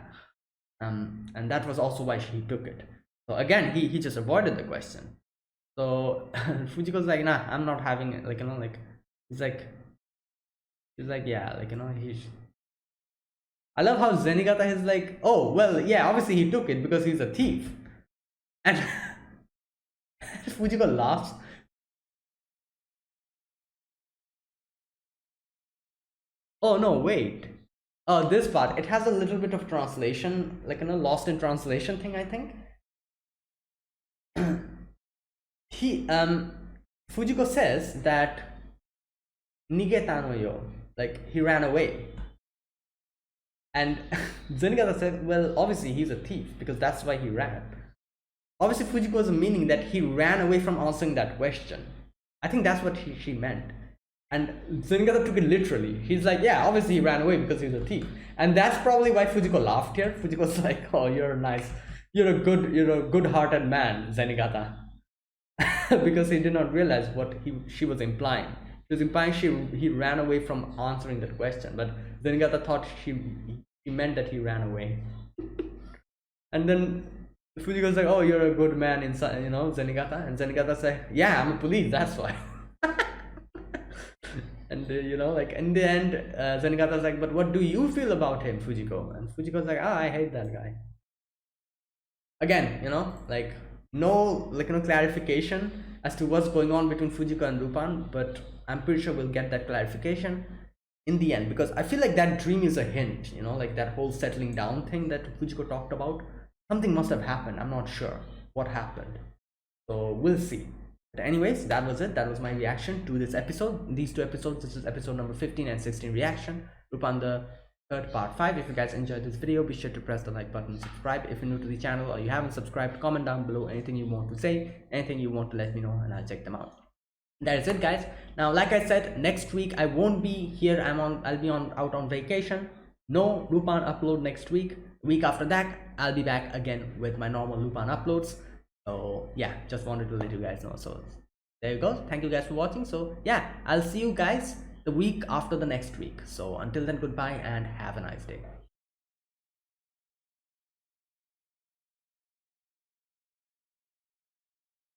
And that was also why he took it. So again, he just avoided the question. So Fujiko's like, nah, I'm not having it. Like, he's like, yeah, like, I love how Zenigata is like, oh, well, yeah, obviously he took it because he's a thief. And Fujiko laughs. Oh no, wait. Oh, this part, it has a little bit of translation, like, lost in translation thing, I think. Fujiko says that Nigetano yo, like, he ran away. And Zenigata said, well, obviously he's a thief because that's why he ran. Obviously Fujiko's meaning that he ran away from answering that question. I think that's what she meant. And Zenigata took it literally. He's like, yeah, obviously he ran away because he's a thief. And that's probably why Fujiko laughed here. Fujiko's like, oh, you're nice. You're a good-hearted man, Zenigata. Because he did not realize what she was implying. She was implying he ran away from answering that question. But Zenigata thought she meant that he ran away. And then Fujiko's like, oh, you're a good man inside, Zenigata. And Zenigata said, yeah, I'm a police, that's why. And like in the end, Zenigata's like, but what do you feel about him, Fujiko? And Fujiko's like, I hate that guy. Again, like no clarification as to what's going on between Fujiko and Lupin, but I'm pretty sure we'll get that clarification in the end, because I feel like that dream is a hint, like that whole settling down thing that Fujiko talked about. Something must have happened. I'm not sure what happened, so we'll see. But anyways, that was it. That was my reaction to this episode. These two episodes. This is episode number 15 and 16 reaction. Lupin the Third part 5. If you guys enjoyed this video, be sure to press the like button, subscribe if you're new to the channel or you haven't subscribed. Comment down below anything you want to say, anything you want to let me know, and I'll check them out. That is it, guys. Now, like I said, next week I won't be here. I'll be out on vacation. No Lupin upload next week. Week after that, I'll be back again with my normal Lupin uploads. So yeah, just wanted to let you guys know. So there you go. Thank you guys for watching. So yeah, I'll see you guys the week after the next week. So until then, goodbye and have a nice day.